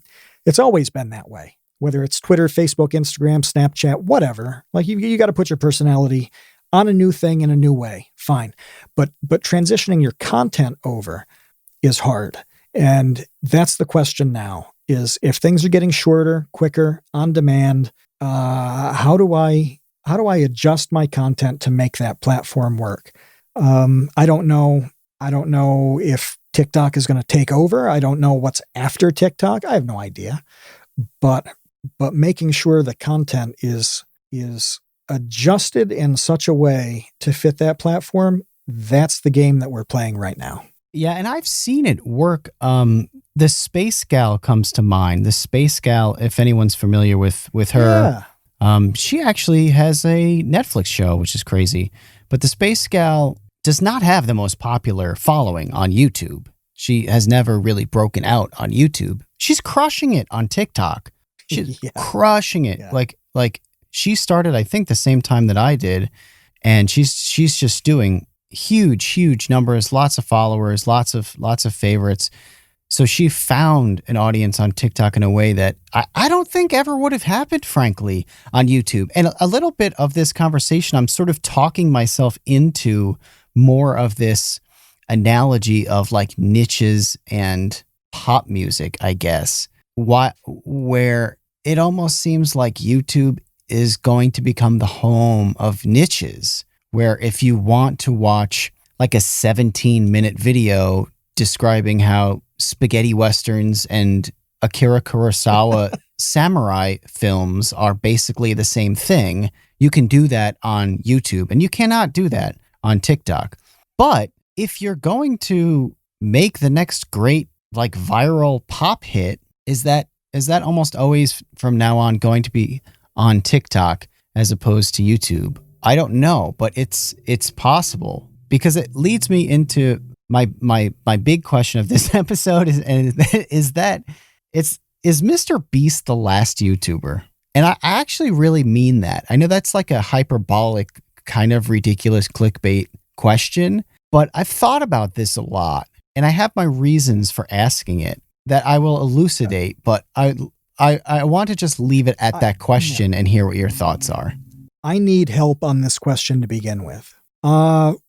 it's always been that way, whether it's Twitter, Facebook, Instagram, Snapchat, whatever. Like you got to put your personality on a new thing in a new way. Fine. But transitioning your content over is hard. And that's the question now is if things are getting shorter, quicker, on demand, how do I adjust my content to make that platform work? I don't know if TikTok is going to take over. I don't know what's after TikTok. I have no idea. But making sure the content is adjusted in such a way to fit that platform, that's the game that we're playing right now. Yeah, and I've seen it work. The Space Gal comes to mind. The Space Gal, if anyone's familiar with her, she actually has a Netflix show, which is crazy. But the Space Gal does not have the most popular following on YouTube. She has never really broken out on YouTube. She's crushing it on TikTok. She's crushing it. Yeah. Like she started, I think, the same time that I did, and she's just doing huge numbers, lots of followers, lots of favorites. So she found an audience on TikTok in a way that I don't think ever would have happened, frankly, on YouTube. And a little bit of this conversation, I'm sort of talking myself into more of this analogy of like niches and pop music, I guess, where it almost seems like YouTube is going to become the home of niches, where if you want to watch like a 17-minute video describing how spaghetti westerns and Akira Kurosawa samurai films are basically the same thing, you can do that on YouTube, and you cannot do that on TikTok. But if you're going to make the next great like viral pop hit, is that almost always from now on going to be on TikTok as opposed to YouTube? I don't know, but it's possible, because it leads me into my big question of this episode is Mr. Beast the last YouTuber? And I actually really mean that. I know that's like a hyperbolic, kind of ridiculous clickbait question, but I've thought about this a lot, and I have my reasons for asking it that I will elucidate, but I want to just leave it at that question and hear what your thoughts are. I need help on this question to begin with. What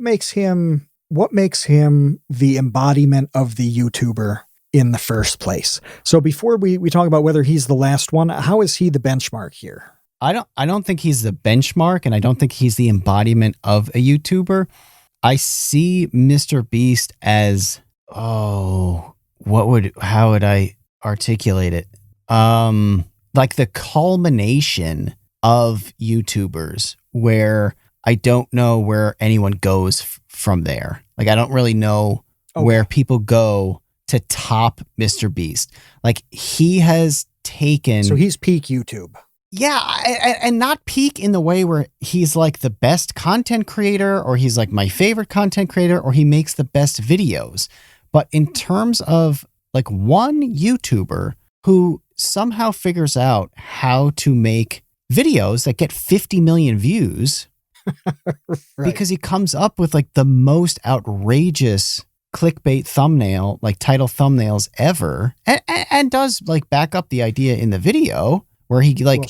makes him the embodiment of the YouTuber in the first place? So before we talk about whether he's the last one, how is he the benchmark here? I don't think he's the benchmark, and I don't think he's the embodiment of a YouTuber. I see Mr. Beast as, how would I articulate it? Like the culmination of YouTubers, where I don't know where anyone goes from there. Like, I don't really know where people go to top Mr. Beast. Like, he has taken... So he's peak YouTube. Yeah, and not peak in the way where he's like the best content creator, or he's like my favorite content creator, or he makes the best videos. But in terms of like one YouTuber who somehow figures out how to make videos that get 50 million views because he comes up with like the most outrageous clickbait thumbnail, like title thumbnails ever, and does like back up the idea in the video where he like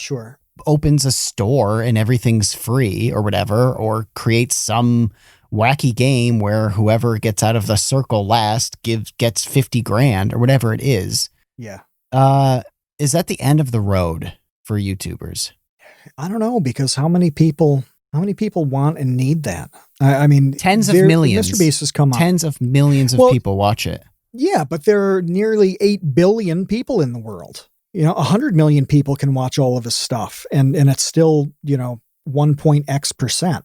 opens a store and everything's free or whatever, or creates some wacky game where whoever gets out of the circle last gets 50 grand or whatever it is. Yeah. Is that the end of the road for YouTubers? I don't know, because how many people want and need that? I mean, tens of millions. Mr. Beast has come up. Tens of millions of people watch it. Yeah, but there are nearly 8 billion people in the world. 100 million people can watch all of his stuff, and it's still, 1.x%.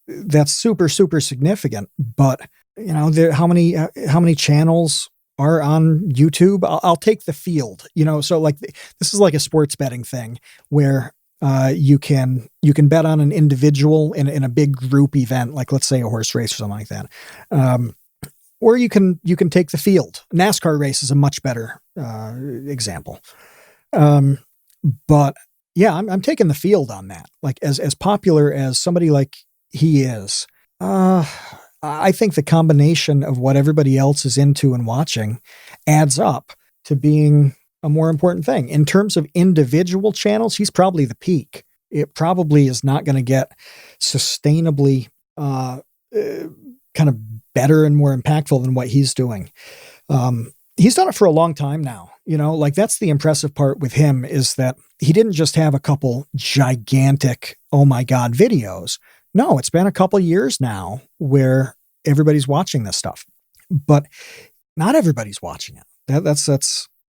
That's super, super significant. But, how many channels are on YouTube? I'll take the field, so like this is like a sports betting thing where you can bet on an individual in a big group event, like let's say a horse race or something like that. Or you can take the field. NASCAR race is a much better example. But yeah, I'm taking the field on that. Like as popular as somebody like he is, I think the combination of what everybody else is into and watching adds up to being a more important thing. In terms of individual channels, he's probably the peak. It probably is not going to get sustainably kind of better and more impactful than what he's doing. He's done it for a long time now. Like that's the impressive part with him, is that he didn't just have a couple gigantic, oh my God, videos. No, it's been a couple years now where everybody's watching this stuff, but not everybody's watching it.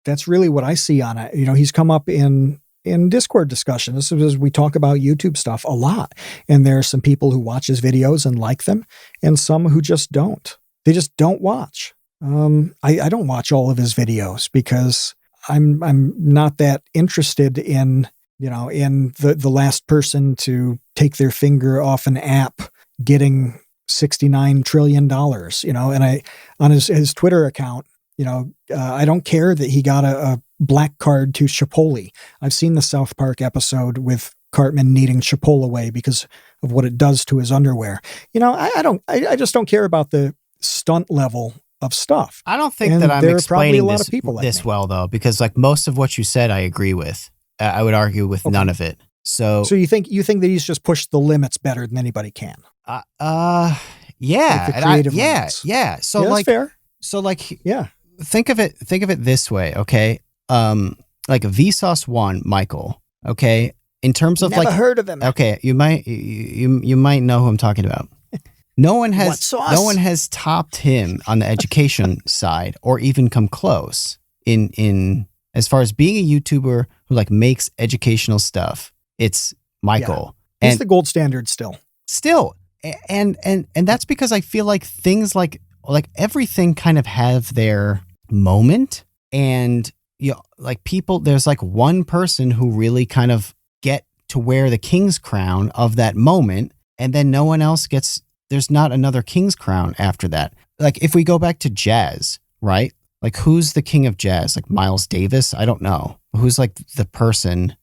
That's really what I see on it. He's come up in Discord discussion. This is, we talk about YouTube stuff a lot, and there are some people who watch his videos and like them, and some who just don't. They just don't watch. I don't watch all of his videos because I'm not that interested in the last person to take their finger off an app getting $69 trillion, and on his Twitter account, I don't care that he got a black card to Chipotle. I've seen the South Park episode with Cartman needing Chipotle away because of what it does to his underwear. I just don't care about the stunt level of stuff. I don't think that I'm explaining this well, though, because like most of what you said, I agree with. I would argue with none of it. So you think that he's just pushed the limits better than anybody can? Yeah, like the creative limits. yeah. So that's fair. So like, yeah. Think of it this way, okay? Like Vsauce 1, Michael, okay? In terms of Never like, heard of him. Okay, you might know who I'm talking about. No one has topped him on the education side, or even come close in as far as being a YouTuber who like makes educational stuff. It's Michael. Yeah. He's the gold standard still. And that's because I feel like things like everything kind of have their moment, and like people, there's like one person who really kind of get to wear the king's crown of that moment, and then no one else gets. There's not another king's crown after that. Like if we go back to jazz, right? Like who's the king of jazz? Like Miles Davis? I don't know. Who's like the person?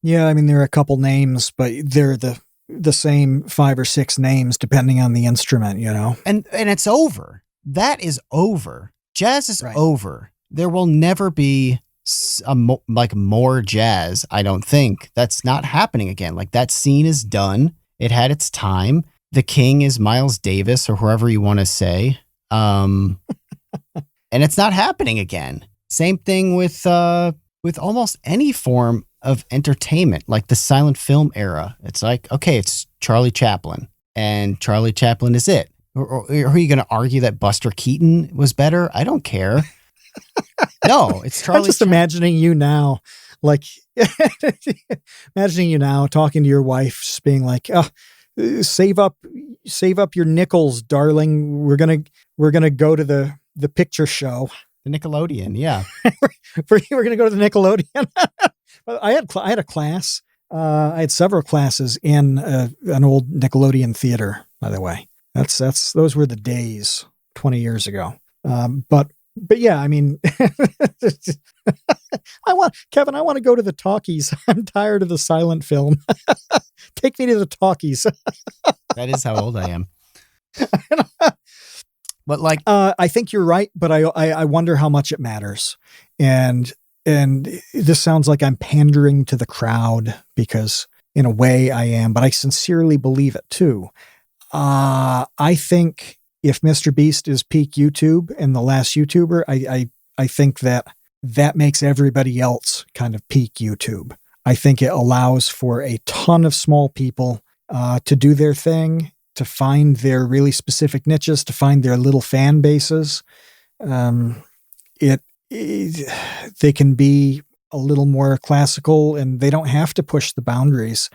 Yeah, I mean there are a couple names, but they're the same 5 or 6 names depending on the instrument, And it's over. That is over. Jazz is over. There will never be more jazz, I don't think. That's not happening again. Like that scene is done. It had its time. The king is Miles Davis or whoever you want to say. And it's not happening again. Same thing with almost any form of entertainment, like the silent film era. It's like, okay, it's Charlie Chaplin, and Charlie Chaplin is it. Or are you going to argue that Buster Keaton was better? I don't care. No, it's Charlie. I'm just imagining you now, like imagining you now talking to your wife, just being like, oh, save up your nickels, darling. We're gonna go to the picture show. The Nickelodeon, yeah. We're gonna go to the Nickelodeon. I had a class. I had several classes in an old Nickelodeon theater, by the way. Those were the days 20 years ago. But yeah, I mean, I want to go to the talkies. I'm tired of the silent film. Take me to the talkies. That is how old I am. But like, I think you're right, but I wonder how much it matters. And this sounds like I'm pandering to the crowd, because in a way I am, but I sincerely believe it too. I think if Mr. Beast is peak YouTube and the last YouTuber, I think that makes everybody else kind of peak YouTube. I think it allows for a ton of small people to do their thing, to find their really specific niches, to find their little fan bases. They can be a little more classical, and they don't have to push the boundaries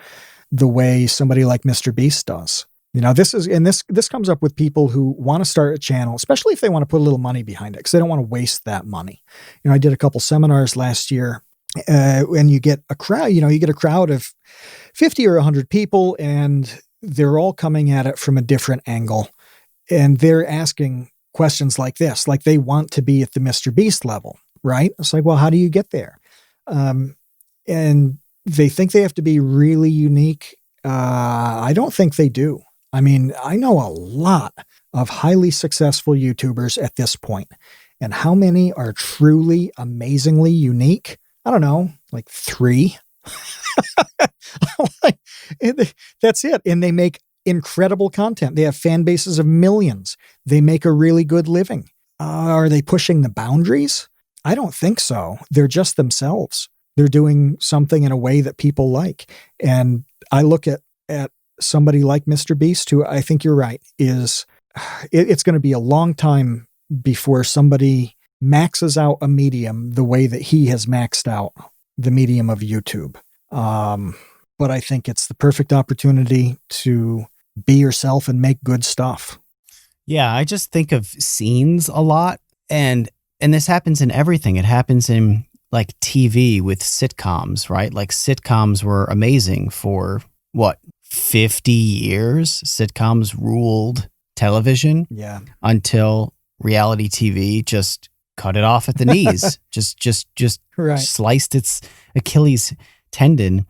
the way somebody like Mr. Beast does. You know, this comes up with people who want to start a channel, especially if they want to put a little money behind it, because they don't want to waste that money. You know, I did a couple seminars last year, and you get a crowd of 50 or 100 people, and they're all coming at it from a different angle, and they're asking questions like this, like they want to be at the Mr. Beast level, right? It's like, well, how do you get there? And they think they have to be really unique. I don't think they do. I mean, I know a lot of highly successful YouTubers at this point, and how many are truly amazingly unique? I don't know, like 3. That's it. And they make incredible content. They have fan bases of millions. They make a really good living. Are they pushing the boundaries? I don't think so. They're just themselves. They're doing something in a way that people like. And I look at somebody like Mr. Beast, who I think you're right, it's going to be a long time before somebody maxes out a medium the way that he has maxed out the medium of YouTube. But I think it's the perfect opportunity to be yourself and make good stuff. Yeah, I just think of scenes a lot, and this happens in everything. It happens in like TV with sitcoms, right? Like sitcoms were amazing for what, 50 years? Sitcoms ruled television. Yeah. Until reality TV just cut it off at the knees, just right. Sliced its Achilles tendon.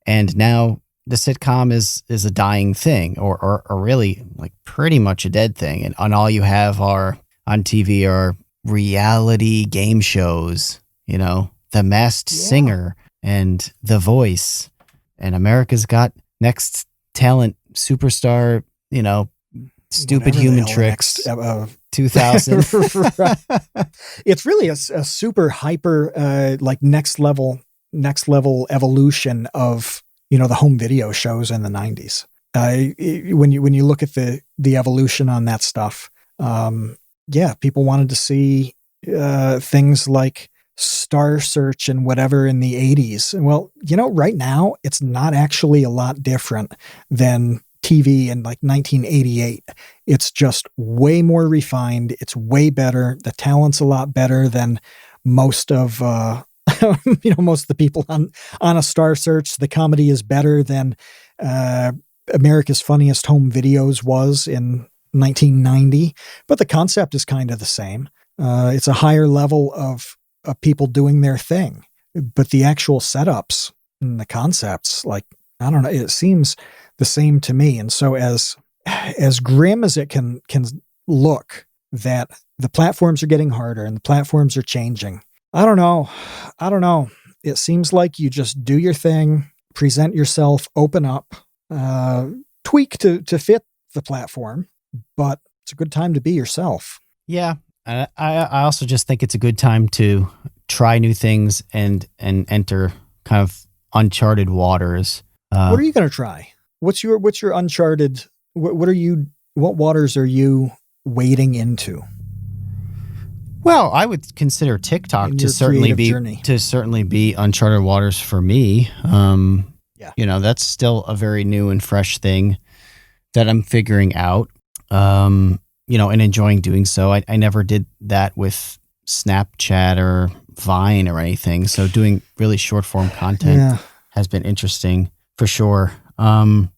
And now the sitcom is a dying thing, or really like pretty much a dead thing. And all you have on TV are reality game shows, you know, The Masked Singer and The Voice, and America's Got Next Talent Superstar, you know, Stupid Whatever Human Tricks, 2000. It's really a super hyper, like next level evolution of, you know, the home video shows in the 90s. When you look at the evolution on that stuff, people wanted to see things like Star Search and whatever in the 80s. And well, you know, right now it's not actually a lot different than TV in like 1988. It's just way more refined. It's way better. The talent's a lot better than most of most of the people on a Star Search. The comedy is better than America's Funniest Home Videos was in 1990, but the concept is kind of the same. It's a higher level of people doing their thing, but the actual setups and the concepts, like, I don't know, it seems the same to me. And so as grim as it can look, that the platforms are getting harder and the platforms are changing, I don't know. It seems like you just do your thing, present yourself, open up, tweak to fit the platform, but it's a good time to be yourself. Yeah. I also just think it's a good time to try new things and enter kind of uncharted waters. What are you going to try? What's your uncharted? What waters are you wading into? Well, I would consider TikTok in to your certainly creative be uncharted waters for me. Yeah. You know, that's still a very new and fresh thing that I'm figuring out. You know, and enjoying doing so. I never did that with Snapchat or Vine or anything. So doing really short form content has been interesting for sure. I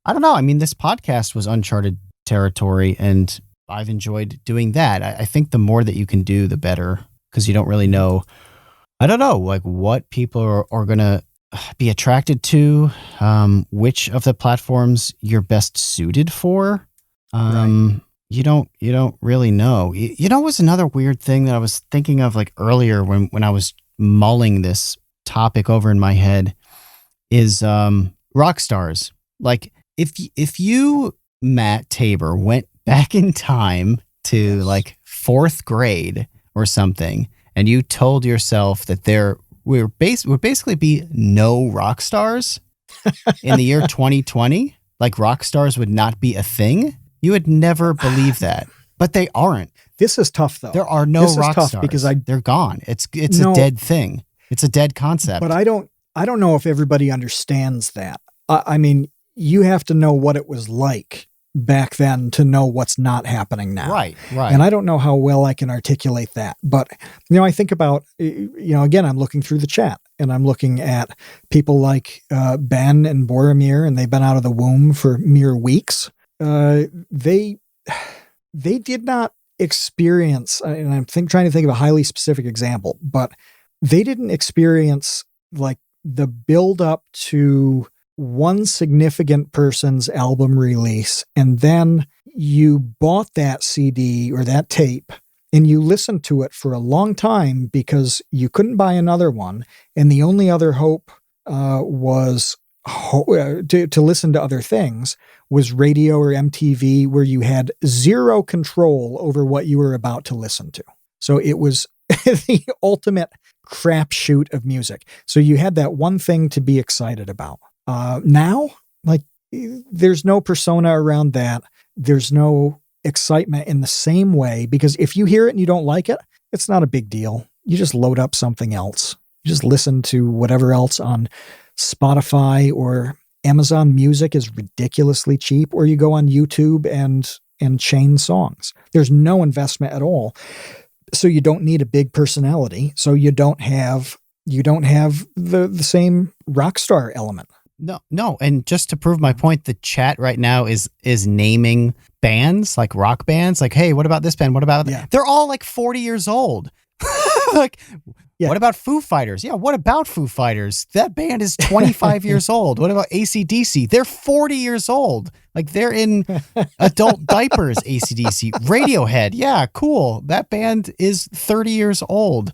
don't know. I mean, this podcast was uncharted territory, and I've enjoyed doing that. I think the more that you can do, the better, because you don't really know. I don't know, like what people are going to be attracted to, which of the platforms you're best suited for. Right. You don't really know. You know, was another weird thing that I was thinking of like earlier when I was mulling this topic over in my head is rock stars. Like if you, Matt Tabor, went back in time to like 4th grade or something, and you told yourself that there would basically be no rock stars in the year 2020, like rock stars would not be a thing, you would never believe that. But they aren't. This is tough, though. There are no rock stars because they're gone. It's a dead thing. It's a dead concept. But I don't know if everybody understands that. I mean, you have to know what it was like back then to know what's not happening now. Right. And I don't know how well I can articulate that. But, you know, I think about, you know, again, I'm looking through the chat and I'm looking at people like Ben and Boromir, and they've been out of the womb for mere weeks. They did not experience, and I'm trying to think of a highly specific example, but they didn't experience like the build up to one significant person's album release, and then you bought that CD or that tape and you listened to it for a long time because you couldn't buy another one, and the only other hope was to listen to other things was radio or MTV, where you had zero control over what you were about to listen to. So it was the ultimate crapshoot of music. So you had that one thing to be excited about. Now, like, there's no persona around that. There's no excitement in the same way, because if you hear it and you don't like it, it's not a big deal. You just load up something else. You just listen to whatever else on Spotify, or Amazon Music is ridiculously cheap, or you go on YouTube and chain songs. There's no investment at all. So you don't need a big personality. So you don't have the same rock star element. No. And just to prove my point, the chat right now is naming bands, like rock bands. Like, hey, what about this band? What about that? They're all like 40 years old. Like, what about Foo Fighters? Yeah, what about Foo Fighters? That band is 25 years old. What about AC/DC? They're 40 years old. Like, they're in adult diapers, AC/DC. Radiohead, yeah, cool. That band is 30 years old.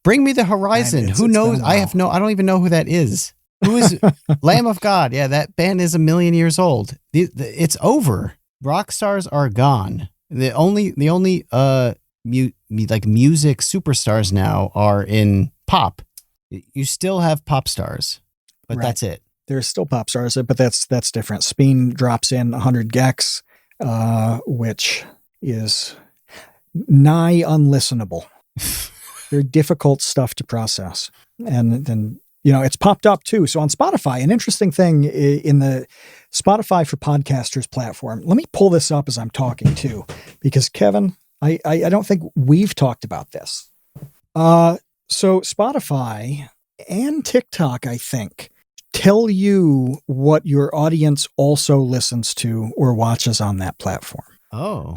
Bring Me the Horizon. Who knows? I don't even know who that is. Who is Lamb of God? Yeah, that band is 1,000,000 years old. It's over. Rock stars are gone. The only music superstars now are in pop. You still have pop stars, but that's it. There's still pop stars, but that's different. Speen drops in 100 gex, which is nigh unlistenable. They're difficult stuff to process. And then, you know, it's popped up too. So on Spotify, an interesting thing in the Spotify for Podcasters platform, let me pull this up as I'm talking too, because Kevin, I don't think we've talked about this. So Spotify and TikTok, I think, tell you what your audience also listens to or watches on that platform. Oh.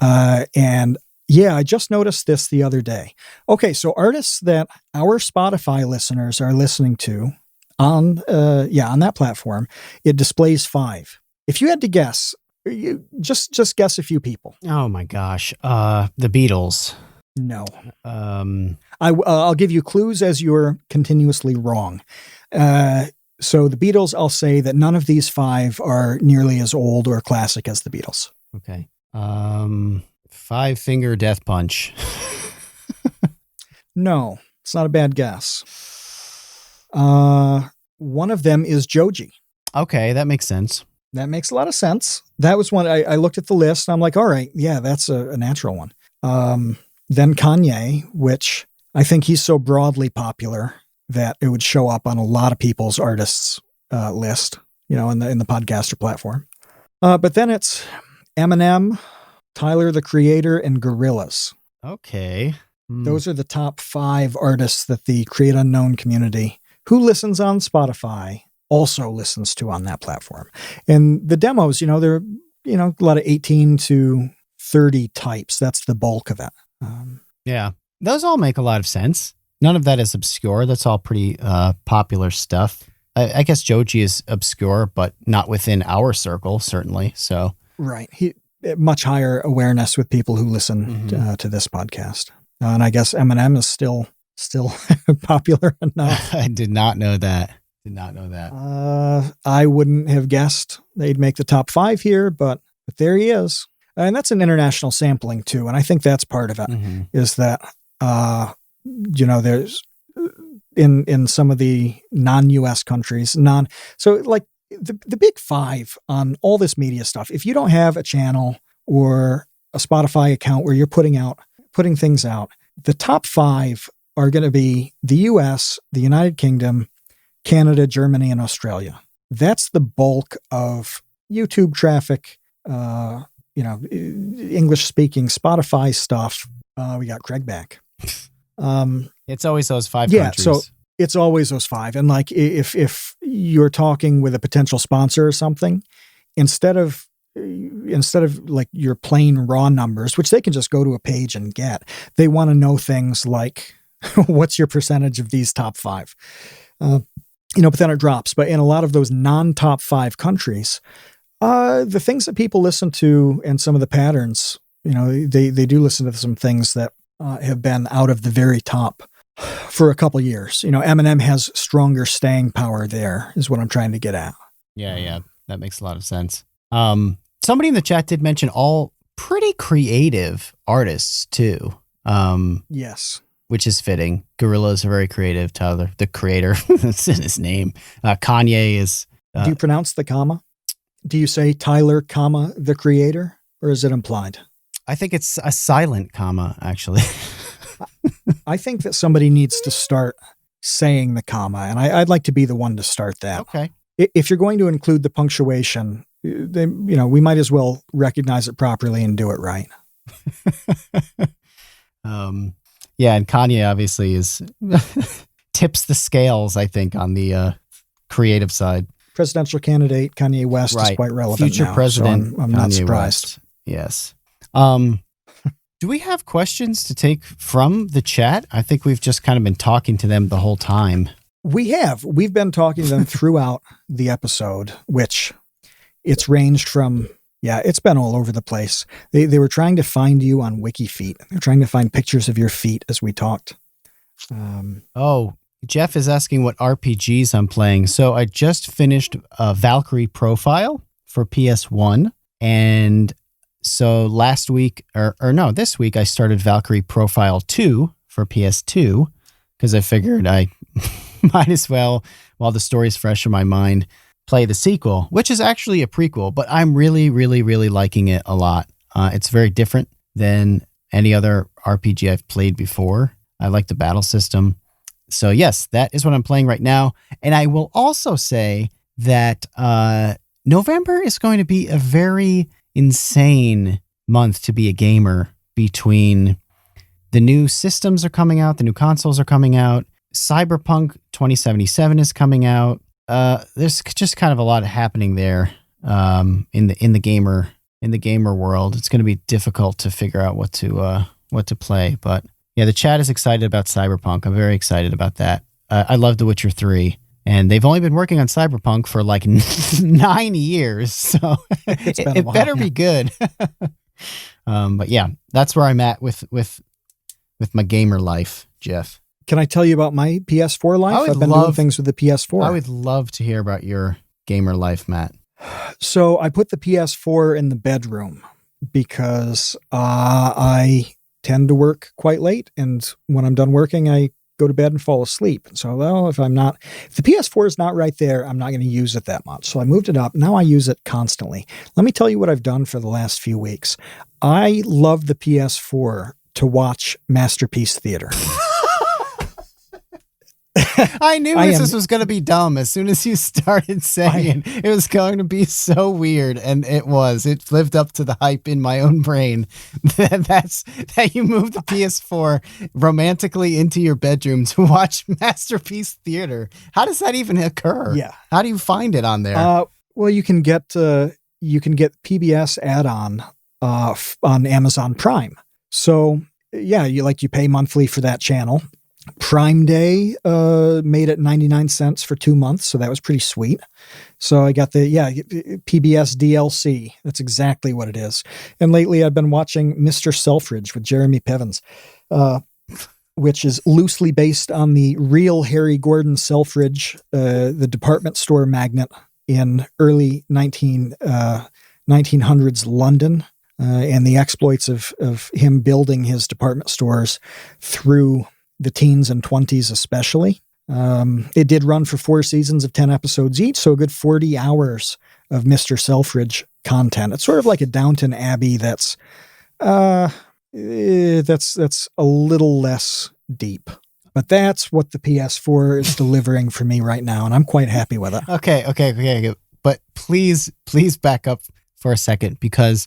And yeah, I just noticed this the other day. Okay, so artists that our Spotify listeners are listening to on that platform, it displays 5. If you had to guess, you just guess a few people. Oh my gosh. The Beatles. No. I'll give you clues as you're continuously wrong. So the Beatles, I'll say that none of these 5 are nearly as old or classic as the Beatles. Okay. 5 Finger Death Punch. No, it's not a bad guess. One of them is Joji. Okay, that makes sense. That makes a lot of sense. That was one I looked at the list and I'm like, all right, yeah, that's a natural one. Then Kanye, which I think he's so broadly popular that it would show up on a lot of people's artists list, in the podcaster platform. But then it's Eminem, Tyler, the Creator, and Gorillaz. Okay. Those are the top 5 artists that the Create Unknown community, who listens on Spotify, also listens to on that platform. And the demos, they're, a lot of 18 to 30 types. That's the bulk of it. Yeah. Those all make a lot of sense. None of that is obscure. That's all pretty popular stuff. I guess Joji is obscure, but not within our circle, certainly. So right. He much higher awareness with people who listen to this podcast. And I guess Eminem is still popular enough. I did not know that. I wouldn't have guessed they'd make the top 5 here, but there he is. And that's an international sampling too. And I think that's part of it, is that, there's in some of the non-US countries, so like the big 5 on all this media stuff, if you don't have a channel or a Spotify account where you're putting things out, the top 5 are going to be the US, the United Kingdom, Canada, Germany, and Australia. That's the bulk of YouTube traffic, English speaking Spotify stuff. We got Craig back. It's always those 5 countries. So it's always those 5. And like, if you're talking with a potential sponsor or something, instead of like your plain raw numbers, which they can just go to a page and get, they want to know things like, what's your percentage of these top 5? But then it drops. But in a lot of those non-top 5 countries, the things that people listen to and some of the patterns, they do listen to some things that have been out of the very top for a couple years. Eminem has stronger staying power there, is what I'm trying to get at. Yeah. That makes a lot of sense. Somebody in the chat did mention all pretty creative artists too. Yes. Which is fitting. Gorillaz are very creative. Tyler, the Creator, that's in his name. Kanye is... Do you pronounce the comma? Do you say Tyler, comma, the Creator? Or is it implied? I think it's a silent comma, actually. I think that somebody needs to start saying the comma, and I'd like to be the one to start that. Okay. If you're going to include the punctuation, then, we might as well recognize it properly and do it right. Yeah, and Kanye obviously tips the scales, I think, on the creative side. Presidential candidate Kanye West is quite relevant. Future now, president, so I'm not surprised. West. Yes. Do we have questions to take from the chat? I think we've just kind of been talking to them the whole time. We've been talking to them throughout the episode, which it's ranged from, it's been all over the place. They were trying to find you on WikiFeet. They're trying to find pictures of your feet as we talked. Jeff is asking what RPGs I'm playing. So I just finished Valkyrie Profile for PS1. And so last week, this week, I started Valkyrie Profile 2 for PS2 because I figured I might as well, while the story's fresh in my mind, play the sequel, which is actually a prequel, but I'm really, really, really liking it a lot. It's very different than any other RPG I've played before. I like the battle system. So yes, that is what I'm playing right now. And I will also say that November is going to be a very insane month to be a gamer. Between the new systems are coming out, the new consoles are coming out, Cyberpunk 2077 is coming out. There's just kind of a lot happening there in the gamer world. It's going to be difficult to figure out what to play, but yeah, the chat is excited about Cyberpunk. I'm very excited about that. I love The Witcher 3, and they've only been working on Cyberpunk for like 9 years, so it better be good. But yeah, that's where I'm at with my gamer life, Jeff. Can I tell you about my PS4 life? I've been doing things with the PS4. I would love to hear about your gamer life, Matt. So I put the PS4 in the bedroom because I tend to work quite late. And when I'm done working, I go to bed and fall asleep. And so, if the PS4 is not right there, I'm not going to use it that much. So I moved it up. Now I use it constantly. Let me tell you what I've done for the last few weeks. I love the PS4 to watch Masterpiece Theater. I knew this was going to be dumb as soon as you started saying it was going to be so weird, and it was. It lived up to the hype in my own brain. That you moved the PS4 romantically into your bedroom to watch Masterpiece Theater. How does that even occur? Yeah. How do you find it on there? Well, you can get PBS add-on on Amazon Prime. So yeah, you pay monthly for that channel. Prime Day made it 99 cents for 2 months, so that was pretty sweet. So I got the PBS DLC. That's exactly what it is. And lately I've been watching Mr. Selfridge with Jeremy Pivens, which is loosely based on the real Harry Gordon Selfridge, the department store magnate in early 1900s London, and the exploits of him building his department stores through the teens and 20s especially. It did run for 4 seasons of 10 episodes each, so a good 40 hours of Mr. Selfridge content. It's sort of like a Downton Abbey that's a little less deep. But that's what the PS4 is delivering for me right now, and I'm quite happy with it. Okay. But please back up for a second, because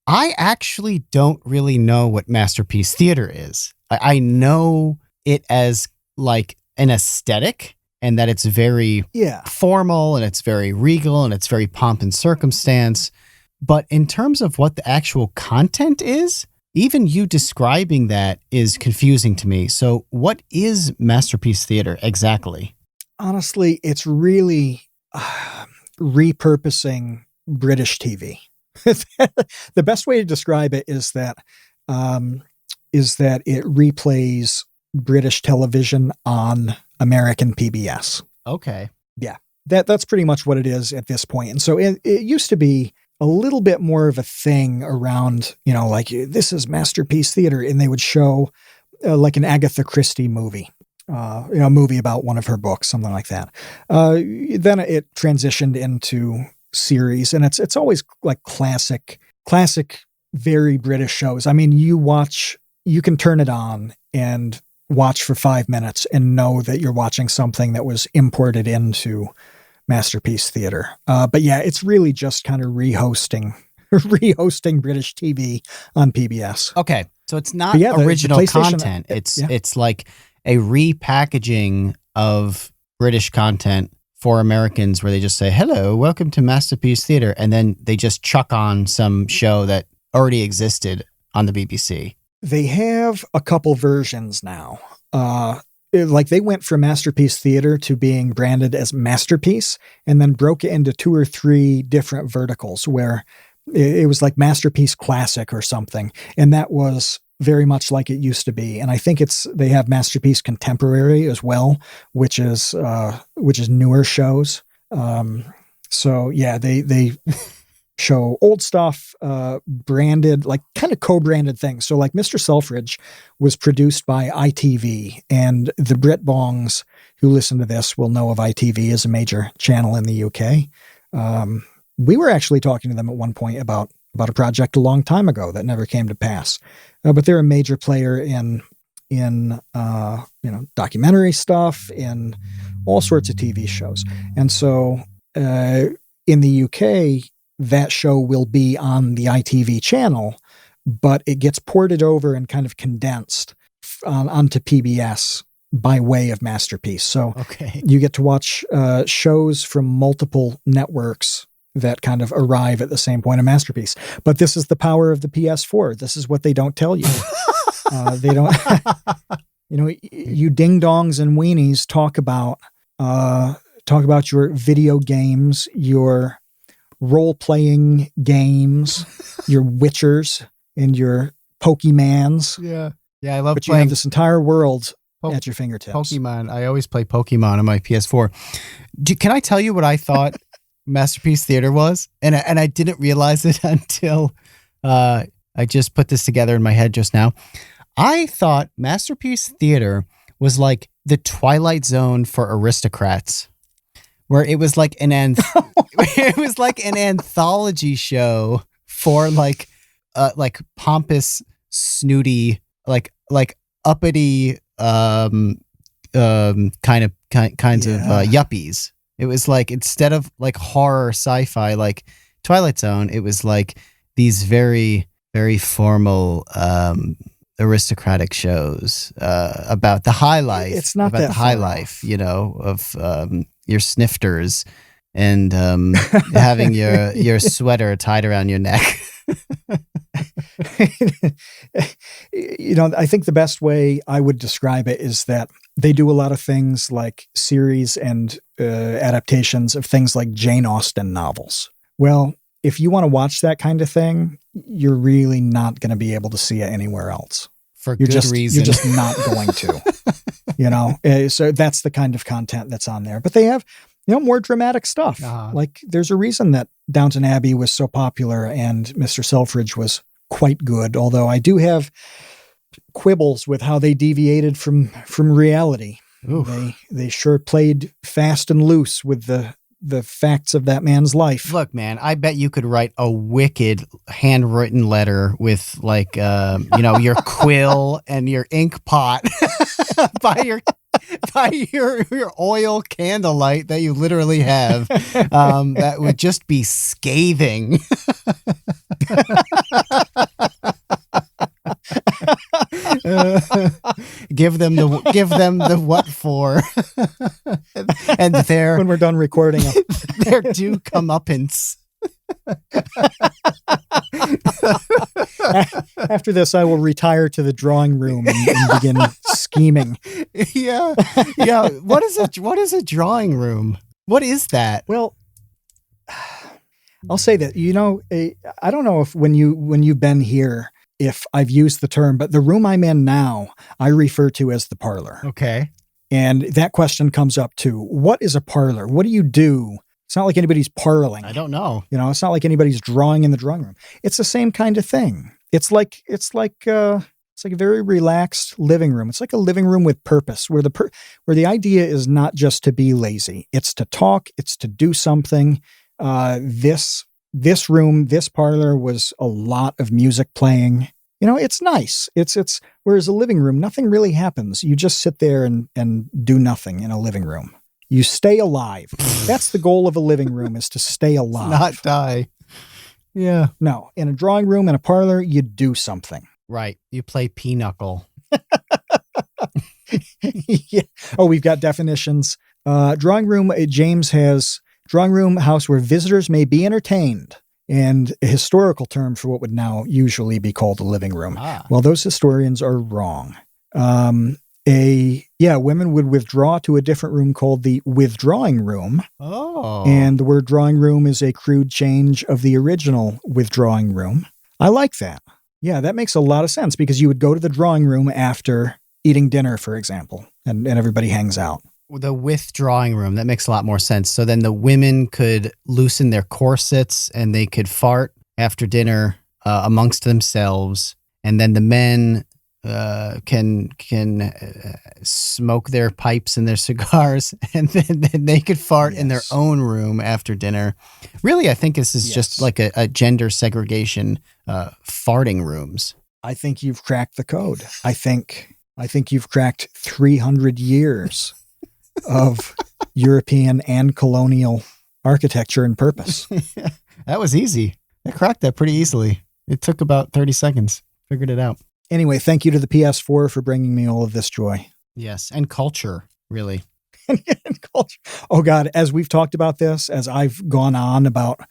I actually don't really know what Masterpiece Theater is. I know it as like an aesthetic, and that it's very formal, and it's very regal, and it's very pomp and circumstance. But in terms of what the actual content is, even you describing that is confusing to me. So what is Masterpiece Theater exactly? Honestly, it's really repurposing British TV. The best way to describe it is that it replays British television on American PBS. Okay. Yeah, that's pretty much what it is at this point. And so it used to be a little bit more of a thing around, this is Masterpiece Theater, and they would show like an Agatha Christie movie, a movie about one of her books, something like that. Then it transitioned into series, and it's always like classic, very British shows. I mean, you can turn it on and watch for 5 minutes and know that you're watching something that was imported into Masterpiece Theater. But yeah, it's really just kind of rehosting British TV on PBS. Okay. So it's not original content. It's like a repackaging of British content for Americans, where they just say, hello, welcome to Masterpiece Theater. And then they just chuck on some show that already existed on the BBC. They have a couple versions now. They went from Masterpiece Theater to being branded as Masterpiece, and then broke it into 2 or 3 different verticals, where it was like Masterpiece Classic or something. And that was very much like it used to be. And I think they have Masterpiece Contemporary as well, which is newer shows. So yeah, they show old stuff, branded, like kind of co-branded things. So like Mr. Selfridge was produced by ITV, and the Brit Bongs who listen to this will know of ITV as a major channel in the UK. We were actually talking to them at one point about a project a long time ago that never came to pass. But they're a major player in documentary stuff, in all sorts of TV shows. And so in the UK, that show will be on the ITV channel, but it gets ported over and kind of condensed onto PBS by way of Masterpiece. So you get to watch shows from multiple networks that kind of arrive at the same point of Masterpiece. But this is the power of the PS4. This is what they don't tell you. They don't, you ding dongs and weenies talk about your video games, your role-playing games, your Witchers and your Pokemans. Yeah, I love but playing. You have this entire world at your fingertips. Pokemon. I always play Pokemon on my PS4. Can I tell you what I thought Masterpiece Theater was? And I didn't realize it until I just put this together in my head just now. I thought Masterpiece Theater was like the Twilight Zone for aristocrats, where it was like an anthology show for like pompous, snooty like uppity kinds of yuppies. It was like, instead of like horror sci-fi like Twilight Zone, it was like these very, very formal aristocratic shows about the high life. It's not about that the high far life, of your snifters and having your sweater tied around your neck. I think the best way I would describe it is that they do a lot of things like series and adaptations of things like Jane Austen novels. Well, if you want to watch that kind of thing, you're really not going to be able to see it anywhere else. For good reason. You're just not going to, so that's the kind of content that's on there. But they have, more dramatic stuff. Like there's a reason that Downton Abbey was so popular and Mr. Selfridge was quite good. Although I do have quibbles with how they deviated from reality. They sure played fast and loose with the facts of that man's life. Look, man, I bet you could write a wicked handwritten letter with like, your quill and your ink pot by your oil candlelight that you literally have. That would just be scathing. Give them the what for, and when we're done recording, their due comeuppance. After this, I will retire to the drawing room and begin scheming. Yeah. What is a drawing room? What is that? Well, I'll say that, I don't know if when you've been here, if I've used the term, but the room I'm in now, I refer to as the parlor. Okay. And that question comes up too. What is a parlor? What do you do? It's not like anybody's parling. I don't know. It's not like anybody's drawing in the drawing room. It's the same kind of thing. It's like a very relaxed living room. It's like a living room with purpose, where the idea is not just to be lazy. It's to talk. It's to do something. This room, this parlor was a lot of music playing. It's nice. It's whereas a living room, nothing really happens. You just sit there and do nothing in a living room. You stay alive. That's the goal of a living room, is to stay alive. Not die. Yeah. No, in a drawing room, in a parlor, you do something. Right. You play pinochle. Yeah. Oh, we've got definitions. Drawing room, James has drawing room, house where visitors may be entertained, and a historical term for what would now usually be called a living room. Well, those historians are wrong. Women would withdraw to a different room called the withdrawing room. Oh. And the word drawing room is a crude change of the original withdrawing room. I like that. Yeah, that makes a lot of sense, because you would go to the drawing room after eating dinner, for example, and everybody hangs out. The withdrawing room, that makes a lot more sense. So then the women could loosen their corsets and they could fart after dinner amongst themselves. And then the men can smoke their pipes and their cigars, and then they could fart in their own room after dinner. Really, I think this is just like a gender segregation, farting rooms. I think you've cracked the code. I think you've cracked 300 years of European and colonial architecture and purpose. That was easy. I cracked that pretty easily. It took about 30 seconds. Figured it out. Anyway, thank you to the PS4 for bringing me all of this joy. Yes, and culture, really. And culture. Oh, God, as we've talked about this, as I've gone on about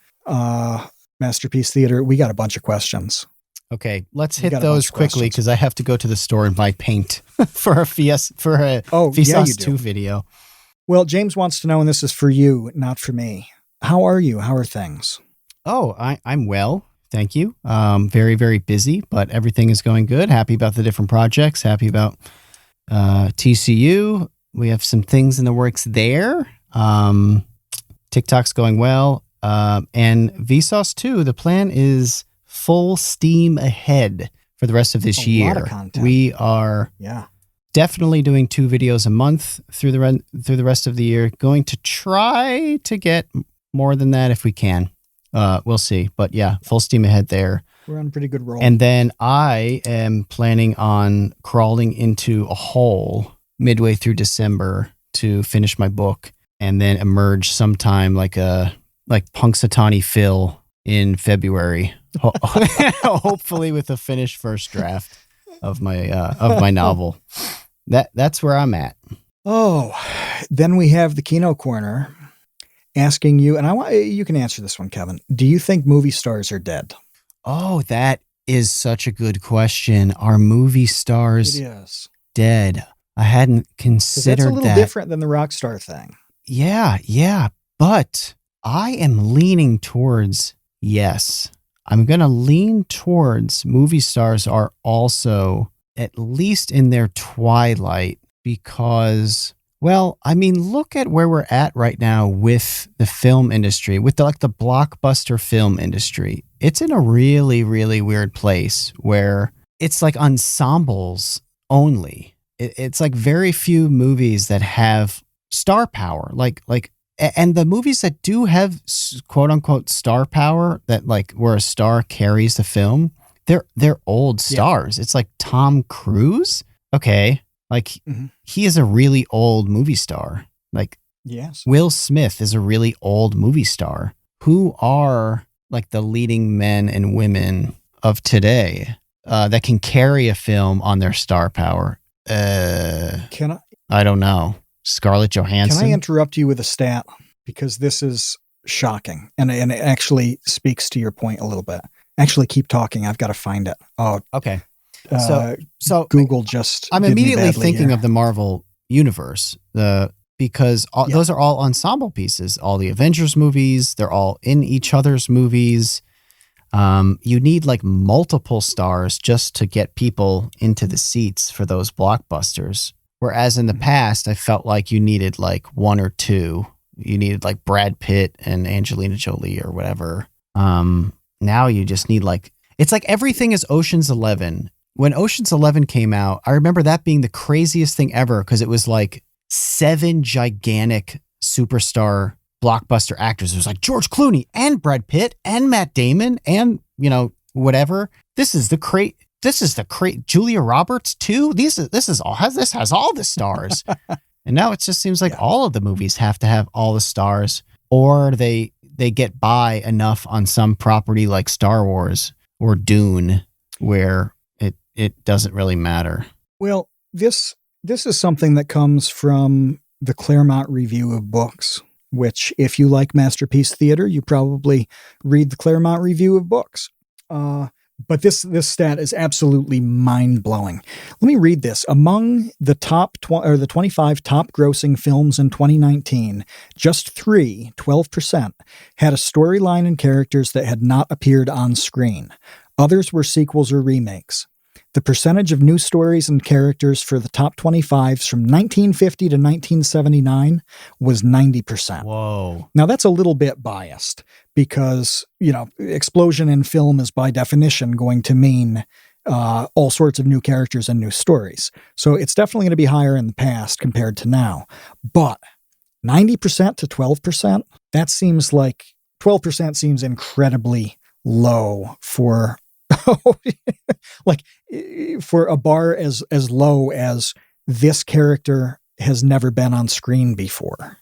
Masterpiece Theater, we got a bunch of questions. Okay, let's hit those quickly, because I have to go to the store and buy paint for a Vsauce 2 video. Well, James wants to know, and this is for you, not for me. How are you? How are things? Oh, I'm well. Thank you. Very, very busy, but everything is going good. Happy about the different projects. Happy about TCU. We have some things in the works there. TikTok's going well. And Vsauce 2, the plan is full steam ahead for the rest of this year. A lot of content. We are definitely doing 2 videos a month through the rest of the year. Going to try to get more than that if we can. We'll see. But yeah, full steam ahead there. We're on a pretty good roll. And then I am planning on crawling into a hole midway through December to finish my book and then emerge sometime like Punxsutawney Phil in February. Hopefully with a finished first draft of my novel. That's where I'm at. Oh, then we have the Kino Corner asking you, and you can answer this one, Kevin. Do you think movie stars are dead? Oh, that is such a good question. Are movie stars dead? I hadn't considered that. That's a little different than the rock star thing. Yeah. But I am leaning towards yes. I'm going to lean towards movie stars are also at least in their twilight because, well, I mean, look at where we're at right now with the film industry, with the blockbuster film industry. It's in a really, really weird place where it's like ensembles only. It's like very few movies that have star power, and the movies that do have quote unquote star power that like where a star carries the film, they're old stars. Yeah. It's like Tom Cruise. Okay. Like he is a really old movie star. Like yes. Will Smith is a really old movie star. Who are like the leading men and women of today that can carry a film on their star power? I don't know. Scarlett Johansson. Can I interrupt you with a stat? Because this is shocking. And it actually speaks to your point a little bit. Actually, keep talking. I've got to find it. Oh, okay. So Google just. I'm immediately thinking of the Marvel universe. Because those are all ensemble pieces. All the Avengers movies, they're all in each other's movies. You need like multiple stars just to get people into the seats for those blockbusters. Whereas in the past, I felt like you needed like one or two. You needed like Brad Pitt and Angelina Jolie or whatever. Now you just need like, it's like everything is Ocean's 11. When Ocean's 11 came out, I remember that being the craziest thing ever because it was like 7 gigantic superstar blockbuster actors. It was like George Clooney and Brad Pitt and Matt Damon and, whatever. This is the Julia Roberts too. This has all the stars. And now it just seems like all of the movies have to have all the stars, or they get by enough on some property like Star Wars or Dune where it doesn't really matter. Well, this is something that comes from the Claremont Review of Books, which if you like Masterpiece Theater, you probably read the Claremont Review of Books. But this stat is absolutely mind-blowing. Let me read this. Among the the 25 top grossing films in 2019, just 12%, had a storyline and characters that had not appeared on screen. Others were sequels or remakes. The percentage of new stories and characters for the top 25s from 1950 to 1979 was 90%. Whoa. Now, that's a little bit biased because, explosion in film is by definition going to mean all sorts of new characters and new stories. So it's definitely going to be higher in the past compared to now. But 90% to 12%, that seems like 12% seems incredibly low for like for a bar as low as this character has never been on screen before.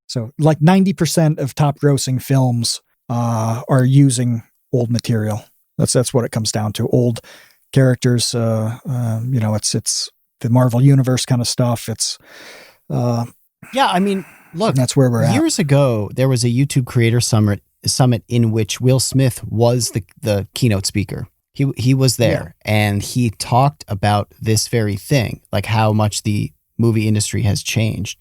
So like 90% of top grossing films are using old material. That's what it comes down to. Old characters, it's the Marvel Universe kind of stuff. It's look, that's where we're at. Years ago, there was a YouTube creator summit in which Will Smith was the keynote speaker. He was there and he talked about this very thing, like how much the movie industry has changed.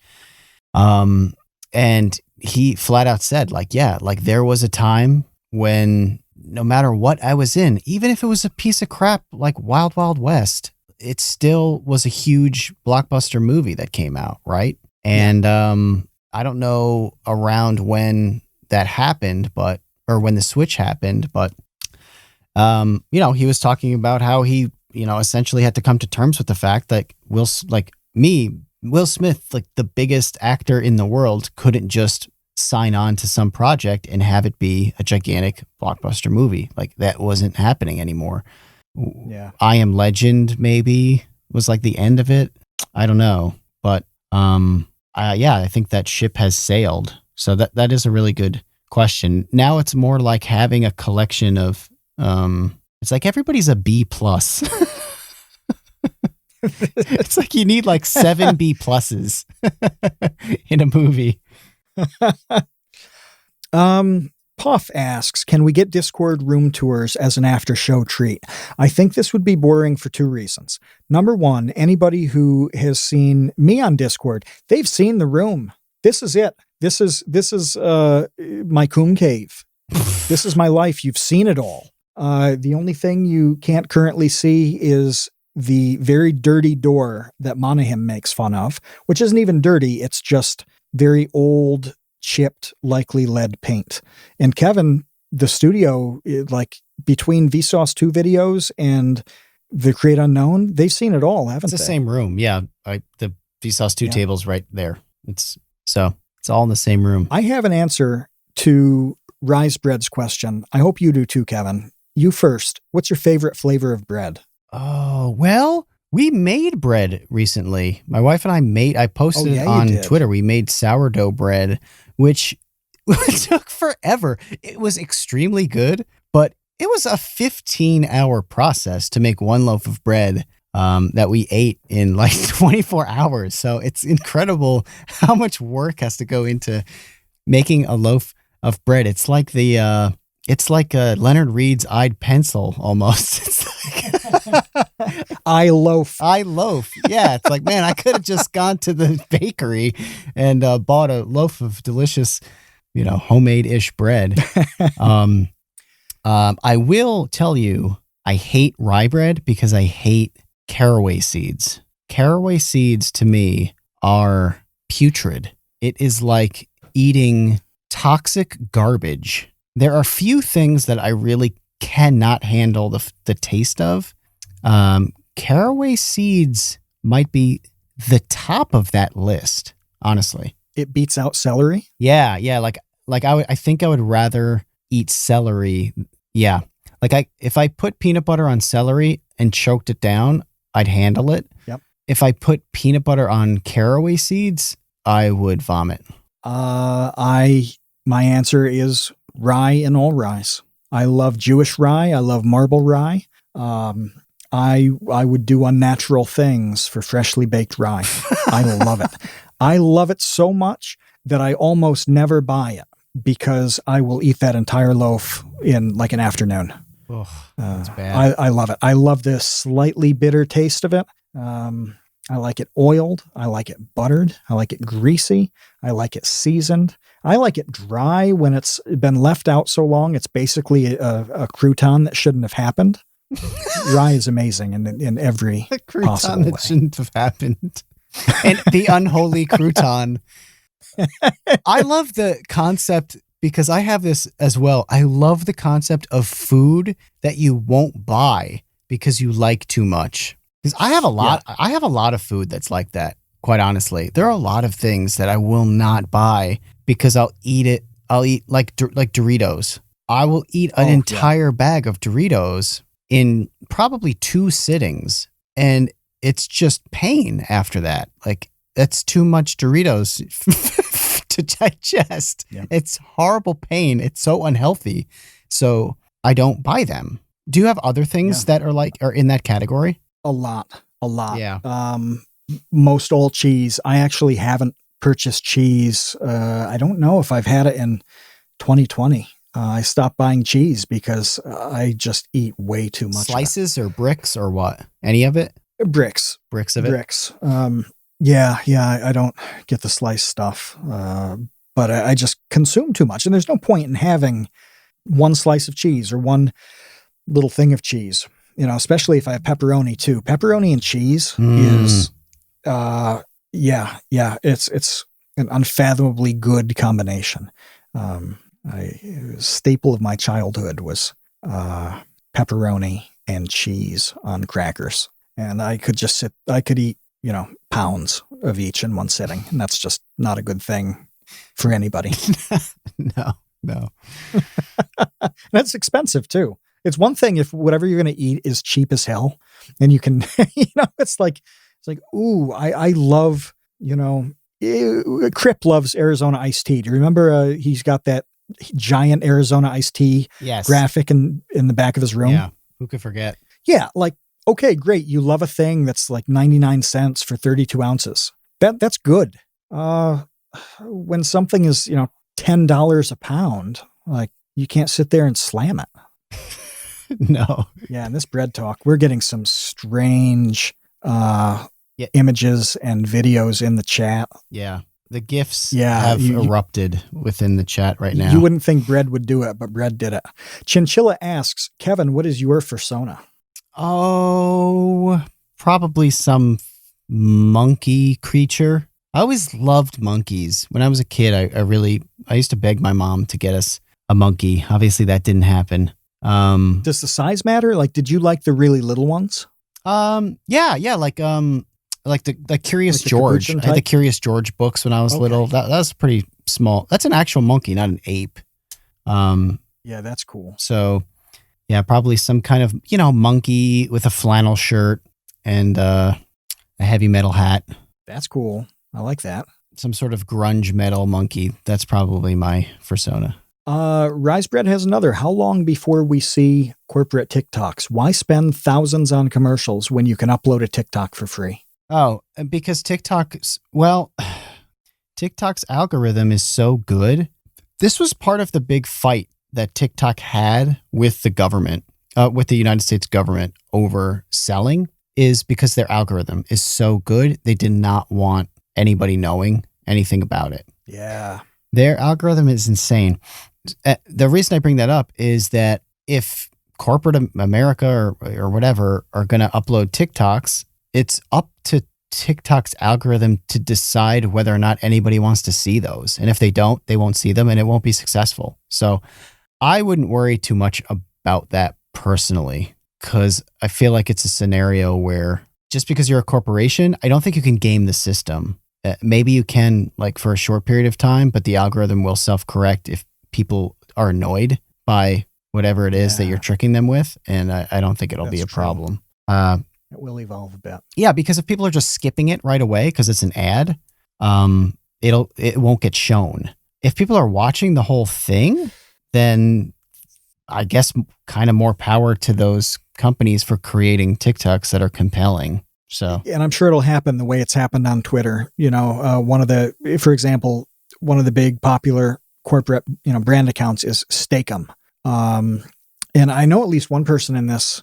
And he flat out said there was a time when no matter what I was in, even if it was a piece of crap like Wild Wild West, it still was a huge blockbuster movie that came out. Right. And, I don't know around when that happened, or when the switch happened, but, he was talking about how he, essentially had to come to terms with the fact that Will Smith, like the biggest actor in the world, couldn't just sign on to some project and have it be a gigantic blockbuster movie. Like that wasn't happening anymore. Yeah. I Am Legend maybe was like the end of it. I don't know, but I think that ship has sailed. So that is a really good question. Now it's more like having a collection of it's like everybody's a B plus. It's like you need like 7 B pluses in a movie. Puff asks, can we get Discord room tours as an after show treat? I think this would be boring for 2 reasons. Number 1, anybody who has seen me on Discord, they've seen the room. This is it. This is my coom cave. This is my life. You've seen it all. The only thing you can't currently see is the very dirty door that Monahan makes fun of, which isn't even dirty. It's just very old, chipped, likely lead paint. And Kevin, the studio, like between Vsauce 2 videos and the Create Unknown, they've seen it all, haven't they? It's the same room. Yeah. The Vsauce 2 table's right there. It's all in the same room. I have an answer to Rise Bread's question. I hope you do too, Kevin. You first. What's your favorite flavor of bread? Oh, well, we made bread recently. My wife and I posted it on Twitter. We made sourdough bread, which took forever. It was extremely good, but it was a 15-hour process to make 1 loaf of bread that we ate in like 24 hours. So it's incredible how much work has to go into making a loaf of bread. It's like Leonard Reed's eyed pencil almost. It's like I loaf. Yeah. It's like, man, I could have just gone to the bakery and bought a loaf of delicious, homemade-ish bread. I will tell you, I hate rye bread because I hate caraway seeds. Caraway seeds to me are putrid. It is like eating toxic garbage. There are few things that I really cannot handle the taste of. Caraway seeds might be the top of that list, honestly. It beats out celery? Yeah. I think I would rather eat celery. Yeah. If I put peanut butter on celery and choked it down, I'd handle it. Yep. If I put peanut butter on caraway seeds, I would vomit. My answer is rye and all ryes. I love Jewish rye. I love marble rye. I would do unnatural things for freshly baked rye. I love it. I love it so much that I almost never buy it because I will eat that entire loaf in like an afternoon. Oh, that's bad. I love it. I love this slightly bitter taste of it. I like it oiled. I like it buttered. I like it greasy. I like it seasoned. I like it dry when it's been left out so long. It's basically a crouton that shouldn't have happened. Rye is amazing in every possible way. That shouldn't have happened. And the unholy crouton. I love the concept because I have this as well. I love the concept of food that you won't buy because you like too much. Because I have a lot. Yeah. I have a lot of food that's like that. Quite honestly, there are a lot of things that I will not buy because I'll eat it. I'll eat like Doritos. I will eat an entire bag of Doritos in probably 2 sittings, and it's just pain after that. Like that's too much Doritos to digest. Yeah. It's horrible pain. It's so unhealthy. So I don't buy them. Do you have other things that are in that category? A lot. Yeah. Most all cheese. I actually haven't purchased cheese. I don't know if I've had it in 2020. I stopped buying cheese because I just eat way too much. Slices or bricks or what? Any of it? Bricks. Bricks of it? Bricks. Yeah. I don't get the slice stuff. But I just consume too much. And there's no point in having one slice of cheese or one little thing of cheese. Especially if I have pepperoni too. Pepperoni and cheese is, it's an unfathomably good combination. A staple of my childhood was pepperoni and cheese on crackers, and I could eat pounds of each in one sitting, and that's just not a good thing for anybody. No. That's expensive too. It's one thing if whatever you're going to eat is cheap as hell and you can, it's like, ooh, I love, Crip loves Arizona iced tea. Do you remember he's got that giant Arizona iced tea graphic in the back of his room? Yeah. Who could forget? Yeah. Like, okay, great. You love a thing that's like 99 cents for 32 ounces. That's good. When something is, $10 a pound, like you can't sit there and slam it. No. Yeah. In this bread talk, we're getting some strange, images and videos in the chat. Yeah. The GIFs have erupted within the chat right now. You wouldn't think bread would do it, but bread did it. Chinchilla asks, Kevin, what is your fursona? Oh, probably some monkey creature. I always loved monkeys. When I was a kid, I used to beg my mom to get us a monkey. Obviously, that didn't happen. Does the size matter? Like, did you like the really little ones? Yeah, like the Curious George. I had the Curious George books when I was little. That was pretty small. That's an actual monkey, not an ape. Yeah, that's cool. So, yeah, probably some kind of monkey with a flannel shirt and a heavy metal hat. That's cool. I like that. Some sort of grunge metal monkey. That's probably my fursona. Risebread has another. How long before we see corporate TikToks? Why spend thousands on commercials when you can upload a TikTok for free? Oh, because TikTok's algorithm is so good. This was part of the big fight that TikTok had with the government, with the United States government over selling, is because their algorithm is so good. They did not want anybody knowing anything about it. Yeah. Their algorithm is insane. The reason I bring that up is that if corporate America or whatever are going to upload TikToks, it's up to TikTok's algorithm to decide whether or not anybody wants to see those. And if they don't, they won't see them and it won't be successful. So I wouldn't worry too much about that personally, because I feel like it's a scenario where just because you're a corporation, I don't think you can game the system. Maybe you can, like, for a short period of time, but the algorithm will self-correct if people are annoyed by whatever it is that you're tricking them with. And I don't think it'll be a problem. It will evolve a bit. Yeah, because if people are just skipping it right away because it's an ad, it won't get shown. If people are watching the whole thing, then I guess kind of more power to those companies for creating TikToks that are compelling. So, and I'm sure it'll happen the way it's happened on Twitter. For example, one of the big popular corporate, brand accounts is Steakum. And I know at least one person in this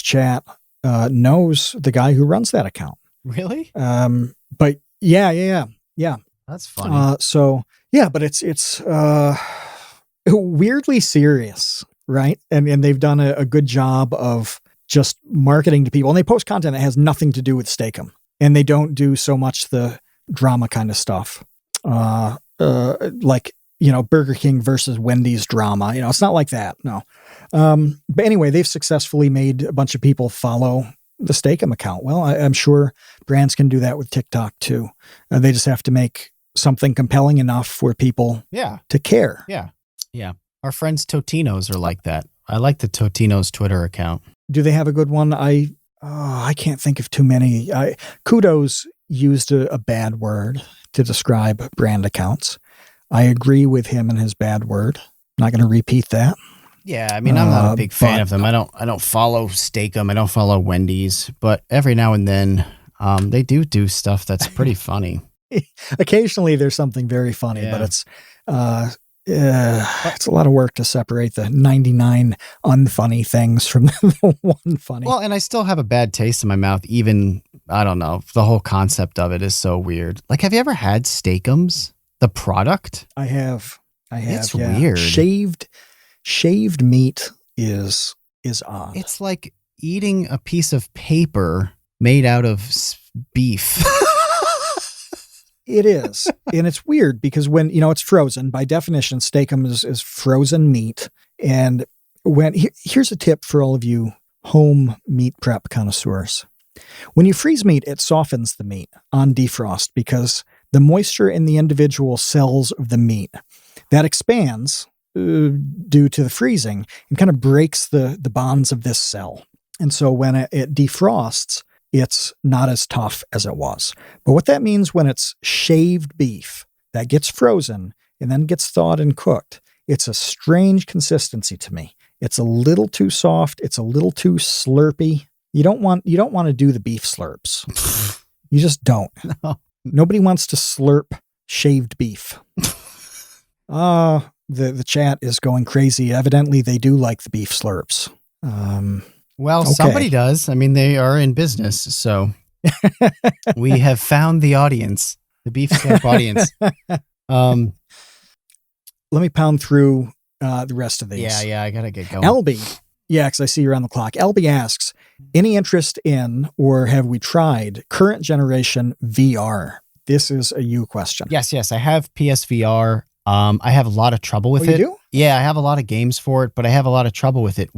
chat knows the guy who runs that account. Really? But yeah. That's funny. But it's weirdly serious, right? And they've done a good job of just marketing to people, and they post content that has nothing to do with Steakum, and they don't do so much the drama kind of stuff, like Burger King versus Wendy's drama. It's not like that. No. But anyway, they've successfully made a bunch of people follow the Steakum account. Well, I'm sure brands can do that with TikTok too. They just have to make something compelling enough for people to care. Yeah. Our friends Totino's are like that. I like the Totino's Twitter account. Do they have a good one? I can't think of too many. Kudos used a bad word to describe brand accounts. I agree with him and his bad word. I'm not going to repeat that. Yeah, I mean, I'm not a big fan of them. I don't follow Steakum. I don't follow Wendy's, but every now and then they do stuff that's pretty funny. Occasionally there's something very funny, but it's a lot of work to separate the 99 unfunny things from the one funny. Well, and I still have a bad taste in my mouth. Even, I don't know, the whole concept of it is so weird. Like, have you ever had Steakums? The product? I have. It's weird. Shaved meat is odd. It's like eating a piece of paper made out of beef. It is. And it's weird because when, it's frozen, by definition, Steakum is frozen meat. And here's a tip for all of you home meat prep connoisseurs. When you freeze meat, it softens the meat on defrost because the moisture in the individual cells of the meat. That expands due to the freezing and kind of breaks the bonds of this cell. And so when it defrosts, it's not as tough as it was. But what that means when it's shaved beef that gets frozen and then gets thawed and cooked, it's a strange consistency to me. It's a little too soft. It's a little too slurpy. You don't want to do the beef slurps. You just don't. No. Nobody wants to slurp shaved beef. The chat is going crazy. Evidently, they do like the beef slurps. Well, okay. Somebody does. I mean, they are in business, so we have found the audience, the beef slurp audience. Let me pound through the rest of these. Yeah, I gotta get going. Elby, because I see you're on the clock. Elby asks, any interest in or have we tried current generation VR? This is a you question. Yes, I have PSVR. I have a lot of trouble with it. You do? Yeah, I have a lot of games for it, but I have a lot of trouble with it.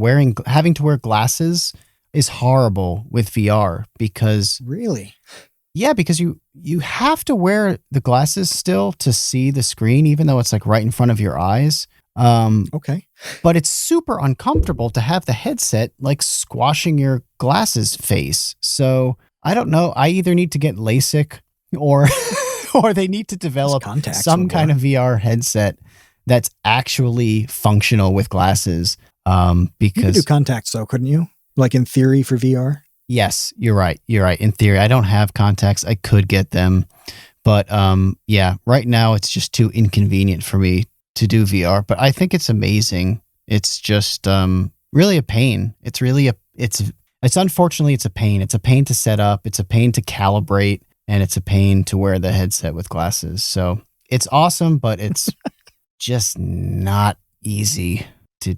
Having to wear glasses is horrible with VR because really, yeah, because you have to wear the glasses still to see the screen, even though it's like right in front of your eyes. Okay, but it's super uncomfortable to have the headset like squashing your glasses face. So I don't know. I either need to get LASIK or or they need to develop some kind of VR headset that's actually functional with glasses. Because you could do contacts though, couldn't you? Like in theory for VR? Yes, you're right. In theory, I don't have contacts. I could get them, but yeah, right now it's just too inconvenient for me to do VR, but I think it's amazing. It's just really a pain. It's unfortunately it's a pain. It's a pain to set up. It's a pain to calibrate. And it's a pain to wear the headset with glasses. So it's awesome, but it's just not easy to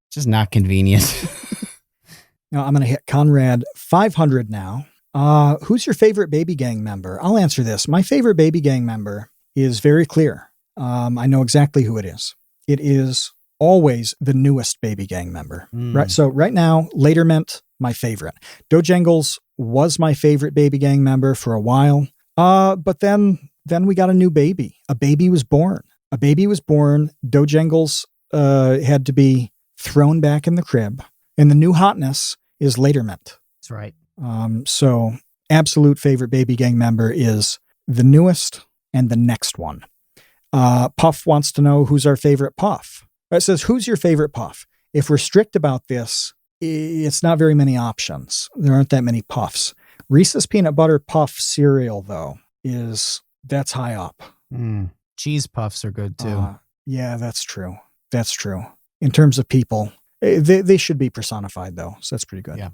just not convenient. Now I'm going to hit Conrad 500 now. Who's your favorite Baby Gang member? I'll answer this. My favorite Baby Gang member is very clear. I know exactly who it is. It is always the newest Baby Gang member. Right. So right now, Laterment, my favorite. Dojangles was my favorite Baby Gang member for a while. But then we got a new baby. A baby was born. Dojangles had to be thrown back in the crib. And the new hotness is Laterment. That's right. So absolute favorite Baby Gang member is the newest and the next one. Puff wants to know who's our favorite Puff. It says, who's your favorite Puff? If we're strict about this, it's not very many options. There aren't that many Puffs. Reese's Peanut Butter Puff cereal, though, that's high up. Cheese Puffs are good, too. Yeah, that's true. In terms of people, they should be personified, though, so that's pretty good. Yeah.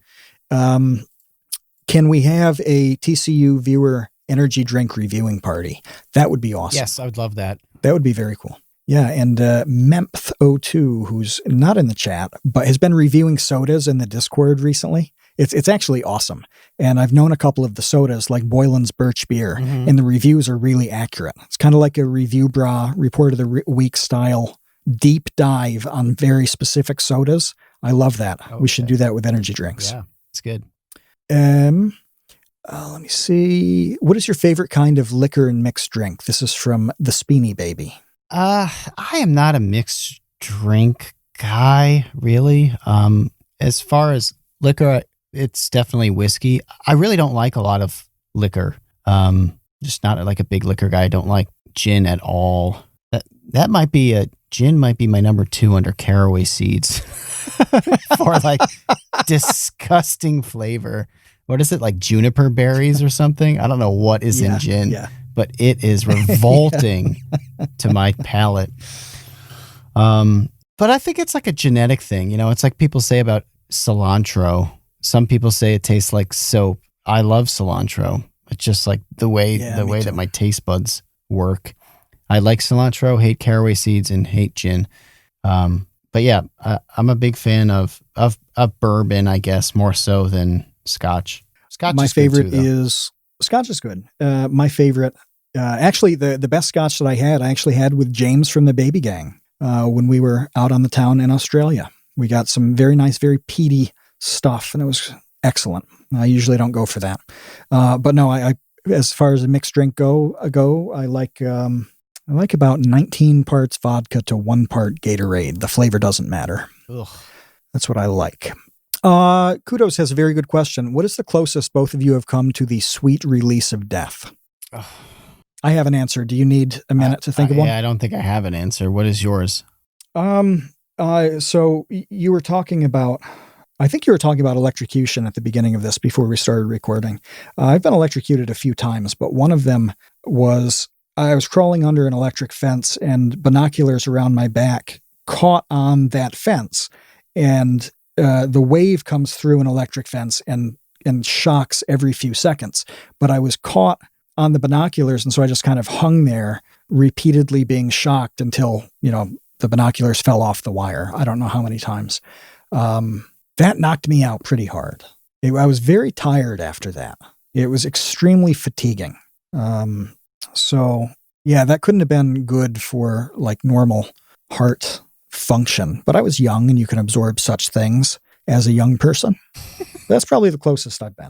Can we have a TCU viewer energy drink reviewing party? That would be awesome. Yes, I would love that. That would be very cool. Yeah, and Memph02, who's not in the chat, but has been reviewing sodas in the Discord recently. It's actually awesome. And I've known a couple of the sodas, like Boylan's Birch Beer, and the reviews are really accurate. It's kind of like a Review Bra, Report of the Week style deep dive on very specific sodas. I love that. Okay. We should do that with energy drinks. Yeah, it's good. Let me see. What is your favorite kind of liquor and mixed drink? This is from the Speeny Baby. I am not a mixed drink guy, really. As far as liquor, it's definitely whiskey. I really don't like a lot of liquor. Just not like a big liquor guy. I don't like gin at all. Gin might be my number 2 under caraway seeds for like disgusting flavor. What is it, like juniper berries or something? I don't know what is in gin. Yeah. But it is revolting to my palate. But I think it's like a genetic thing. It's like people say about cilantro. Some people say it tastes like soap. I love cilantro. It's just like the way that my taste buds work. I like cilantro, hate caraway seeds, and hate gin. But yeah, I'm a big fan of bourbon, I guess, more so than Scotch. My favorite is Scotch is good. My favorite, actually, the best Scotch that I actually had with James from the Baby Gang when we were out on the town in Australia. We got some very nice, very peaty stuff, and it was excellent. I usually don't go for that. But no, as far as a mixed drink go, I like about 19 parts vodka to 1 part Gatorade. The flavor doesn't matter. Ugh. That's what I like. Kudos has a very good question. What is the closest both of you have come to the sweet release of death? Ugh. I have an answer. Do you need a minute to think of one? Yeah, I don't think I have an answer. What is yours? So you were talking about, I think you were talking about electrocution at the beginning of this before we started recording. I've been electrocuted a few times, but one of them was I was crawling under an electric fence and binoculars around my back caught on that fence. And the wave comes through an electric fence and shocks every few seconds. But I was caught on the binoculars, and so I just kind of hung there, repeatedly being shocked until, the binoculars fell off the wire. I don't know how many times. That knocked me out pretty hard. I was very tired after that. It was extremely fatiguing. So yeah, that couldn't have been good for like normal heart function, but I was young and you can absorb such things as a young person. That's probably the closest I've been.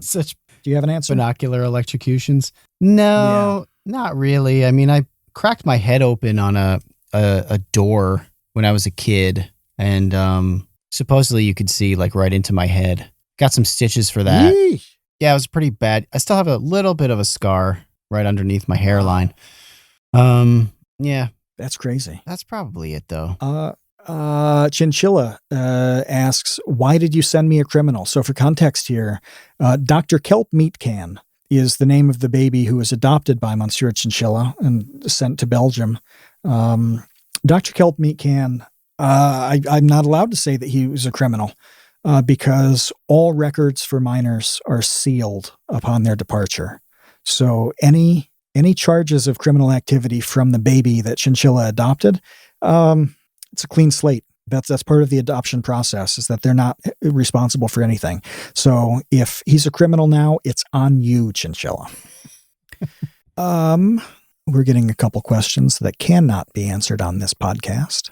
Do you have an answer? Binocular electrocutions? No, not really. I mean, I cracked my head open on a door when I was a kid, and supposedly you could see like right into my head. Got some stitches for that. Yee. Yeah, it was pretty bad. I still have a little bit of a scar right underneath my hairline. Yeah. That's crazy. That's probably it though. Chinchilla asks, why did you send me a criminal? So for context here, Dr. Kelp Meat Can is the name of the baby who was adopted by Monsieur Chinchilla and sent to Belgium. Dr. Kelp Meat Can, I'm not allowed to say that he was a criminal because all records for minors are sealed upon their departure. So any charges of criminal activity from the baby that Chinchilla adopted, it's a clean slate. That's part of the adoption process, is that they're not responsible for anything. So if he's a criminal now, it's on you, Chinchilla. We're getting a couple questions that cannot be answered on this podcast.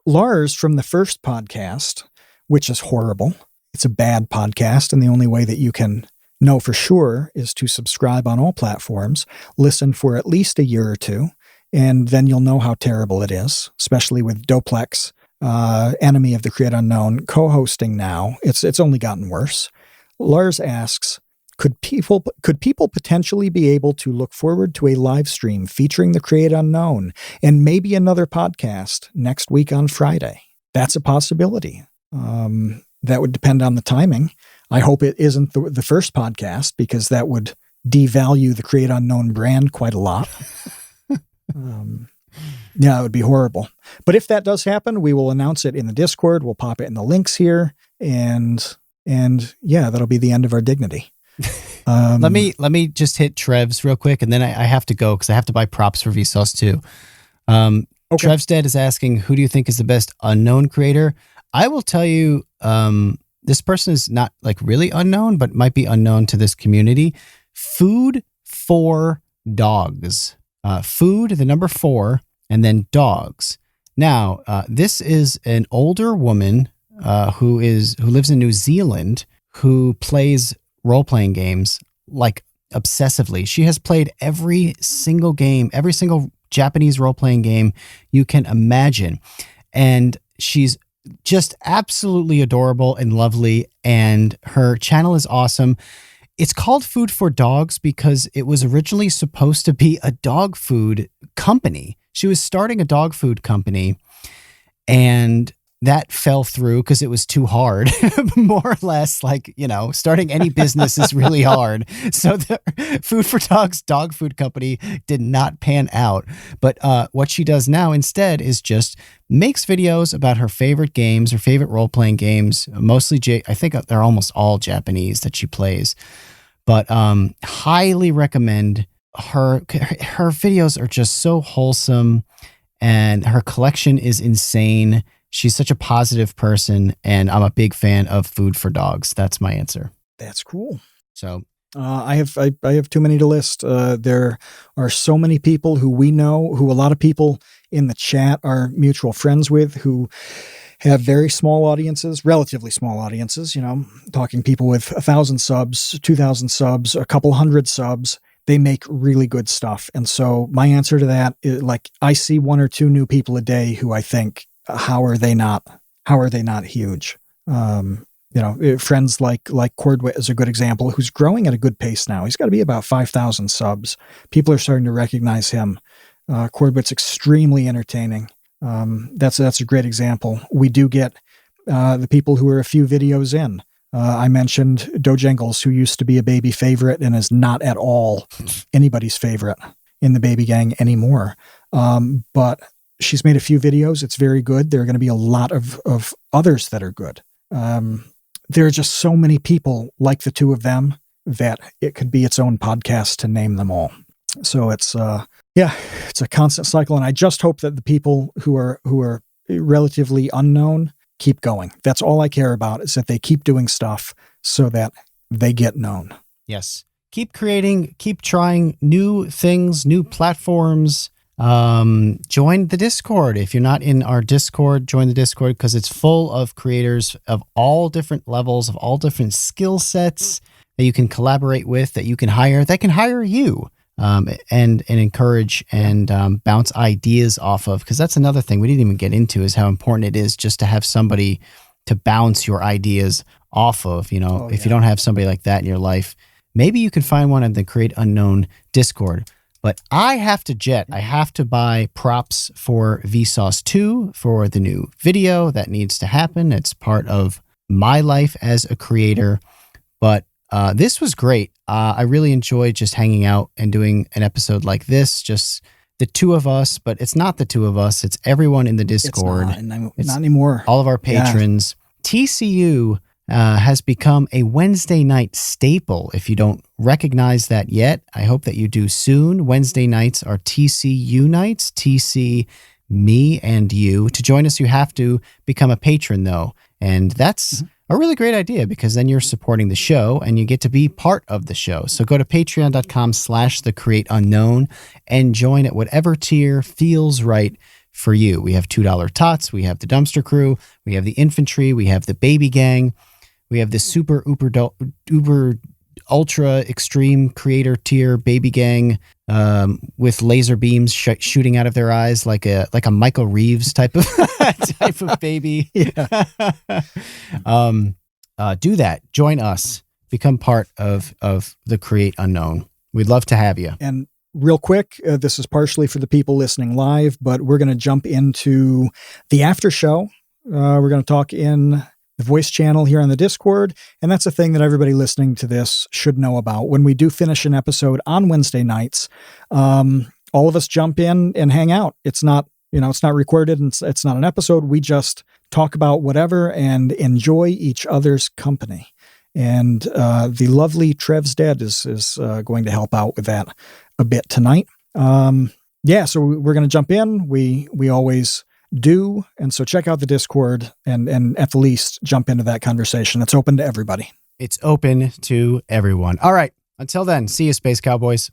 Lars from the first podcast, which is horrible. It's a bad podcast, and the only way that you can know for sure is to subscribe on all platforms, listen for at least a year or two, and then you'll know how terrible it is, especially with Doplex, enemy of the Create Unknown, co-hosting now. It's only gotten worse. Lars asks, could people potentially be able to look forward to a live stream featuring the Create Unknown and maybe another podcast next week on Friday? That's a possibility. That would depend on the timing. I hope it isn't the first podcast, because that would devalue the Create Unknown brand quite a lot. Yeah, it would be horrible. But if that does happen, we will announce it in the Discord. We'll pop it in the links here, and yeah, that'll be the end of our dignity. Let me just hit Trev's real quick, and then I have to go because I have to buy props for Vsauce too. Okay. Trev's Dead is asking, who do you think is the best unknown creator? I will tell you, this person is not like really unknown, but might be unknown to this community. Food for Dogs. Food, the number 4, and then dogs. Now, this is an older woman who lives in New Zealand, who plays role-playing games like obsessively. She has played every single game, every single Japanese role-playing game you can imagine. And she's just absolutely adorable and lovely, and her channel is awesome. It's called Food for Dogs because it was originally supposed to be a dog food company. She was starting a dog food company, and that fell through because it was too hard. More or less, like, starting any business is really hard. So the Food for Dogs dog food company did not pan out. But what she does now instead is just makes videos about her favorite games, her favorite role-playing games, mostly, I think they're almost all Japanese that she plays. But highly recommend her. Her videos are just so wholesome, and her collection is insane. She's such a positive person, and I'm a big fan of Food for Dogs. That's my answer. That's cool. So I have too many to list. There are so many people who we know, who a lot of people in the chat are mutual friends with, who have very small audiences, relatively small audiences, talking people with 1,000 subs, 2,000 subs, a couple hundred subs. They make really good stuff. And so my answer to that is, like, I see 1 or 2 new people a day who I think, how are they not huge? Friends like Cordwit is a good example, who's growing at a good pace now. He's got to be about 5,000 subs. People are starting to recognize him. Cordwit's extremely entertaining. That's a great example. We do get the people who are a few videos in. I mentioned Dojangles, who used to be a baby favorite and is not at all anybody's favorite in the baby gang anymore. But she's made a few videos. It's very good. There are going to be a lot of others that are good. There are just so many people like the 2 of them that it could be its own podcast to name them all. So it's a constant cycle. And I just hope that the people who are relatively unknown keep going. That's all I care about, is that they keep doing stuff so that they get known. Yes. Keep creating, keep trying new things, new platforms. Join the Discord. If you're not in our Discord, join the Discord, because it's full of creators of all different levels, of all different skill sets that you can collaborate with, that you can hire, that can hire you. And encourage and bounce ideas off of, because that's another thing we didn't even get into, is how important it is just to have somebody to bounce your ideas off of. If you don't have somebody like that in your life, maybe you can find one on the Create Unknown Discord. But I have to buy props for Vsauce 2 for the new video that needs to happen. It's part of my life as a creator. But this was great. I really enjoyed just hanging out and doing an episode like this, just the 2 of us, but it's not the 2 of us. It's everyone in the Discord. It's not anymore. All of our patrons. Yeah. TCU has become a Wednesday night staple. If you don't recognize that yet, I hope that you do soon. Wednesday nights are TCU nights, TC, me, and you. To join us, you have to become a patron, though. And that's a really great idea, because then you're supporting the show and you get to be part of the show. So go to patreon.com/thecreateunknown and join at whatever tier feels right for you. We have $2 tots. We have the dumpster crew. We have the infantry. We have the baby gang. We have the super uber ultra extreme creator tier baby gang with laser beams shooting out of their eyes like a Michael Reeves type of baby. Yeah. Do that. Join us. Become part of the Create Unknown. We'd love to have you. And real quick, this is partially for the people listening live, but we're going to jump into the after show. We're going to talk in the voice channel here on the Discord. And that's a thing that everybody listening to this should know about. When we do finish an episode on Wednesday nights, all of us jump in and hang out. It's not, it's not recorded and it's not an episode. We just talk about whatever and enjoy each other's company. And the lovely Trev's Dead is going to help out with that a bit tonight. So we're going to jump in. We always do. And so check out the Discord and at the least jump into that conversation. It's open to everybody. It's open to everyone. All right. Until then, see you, Space Cowboys.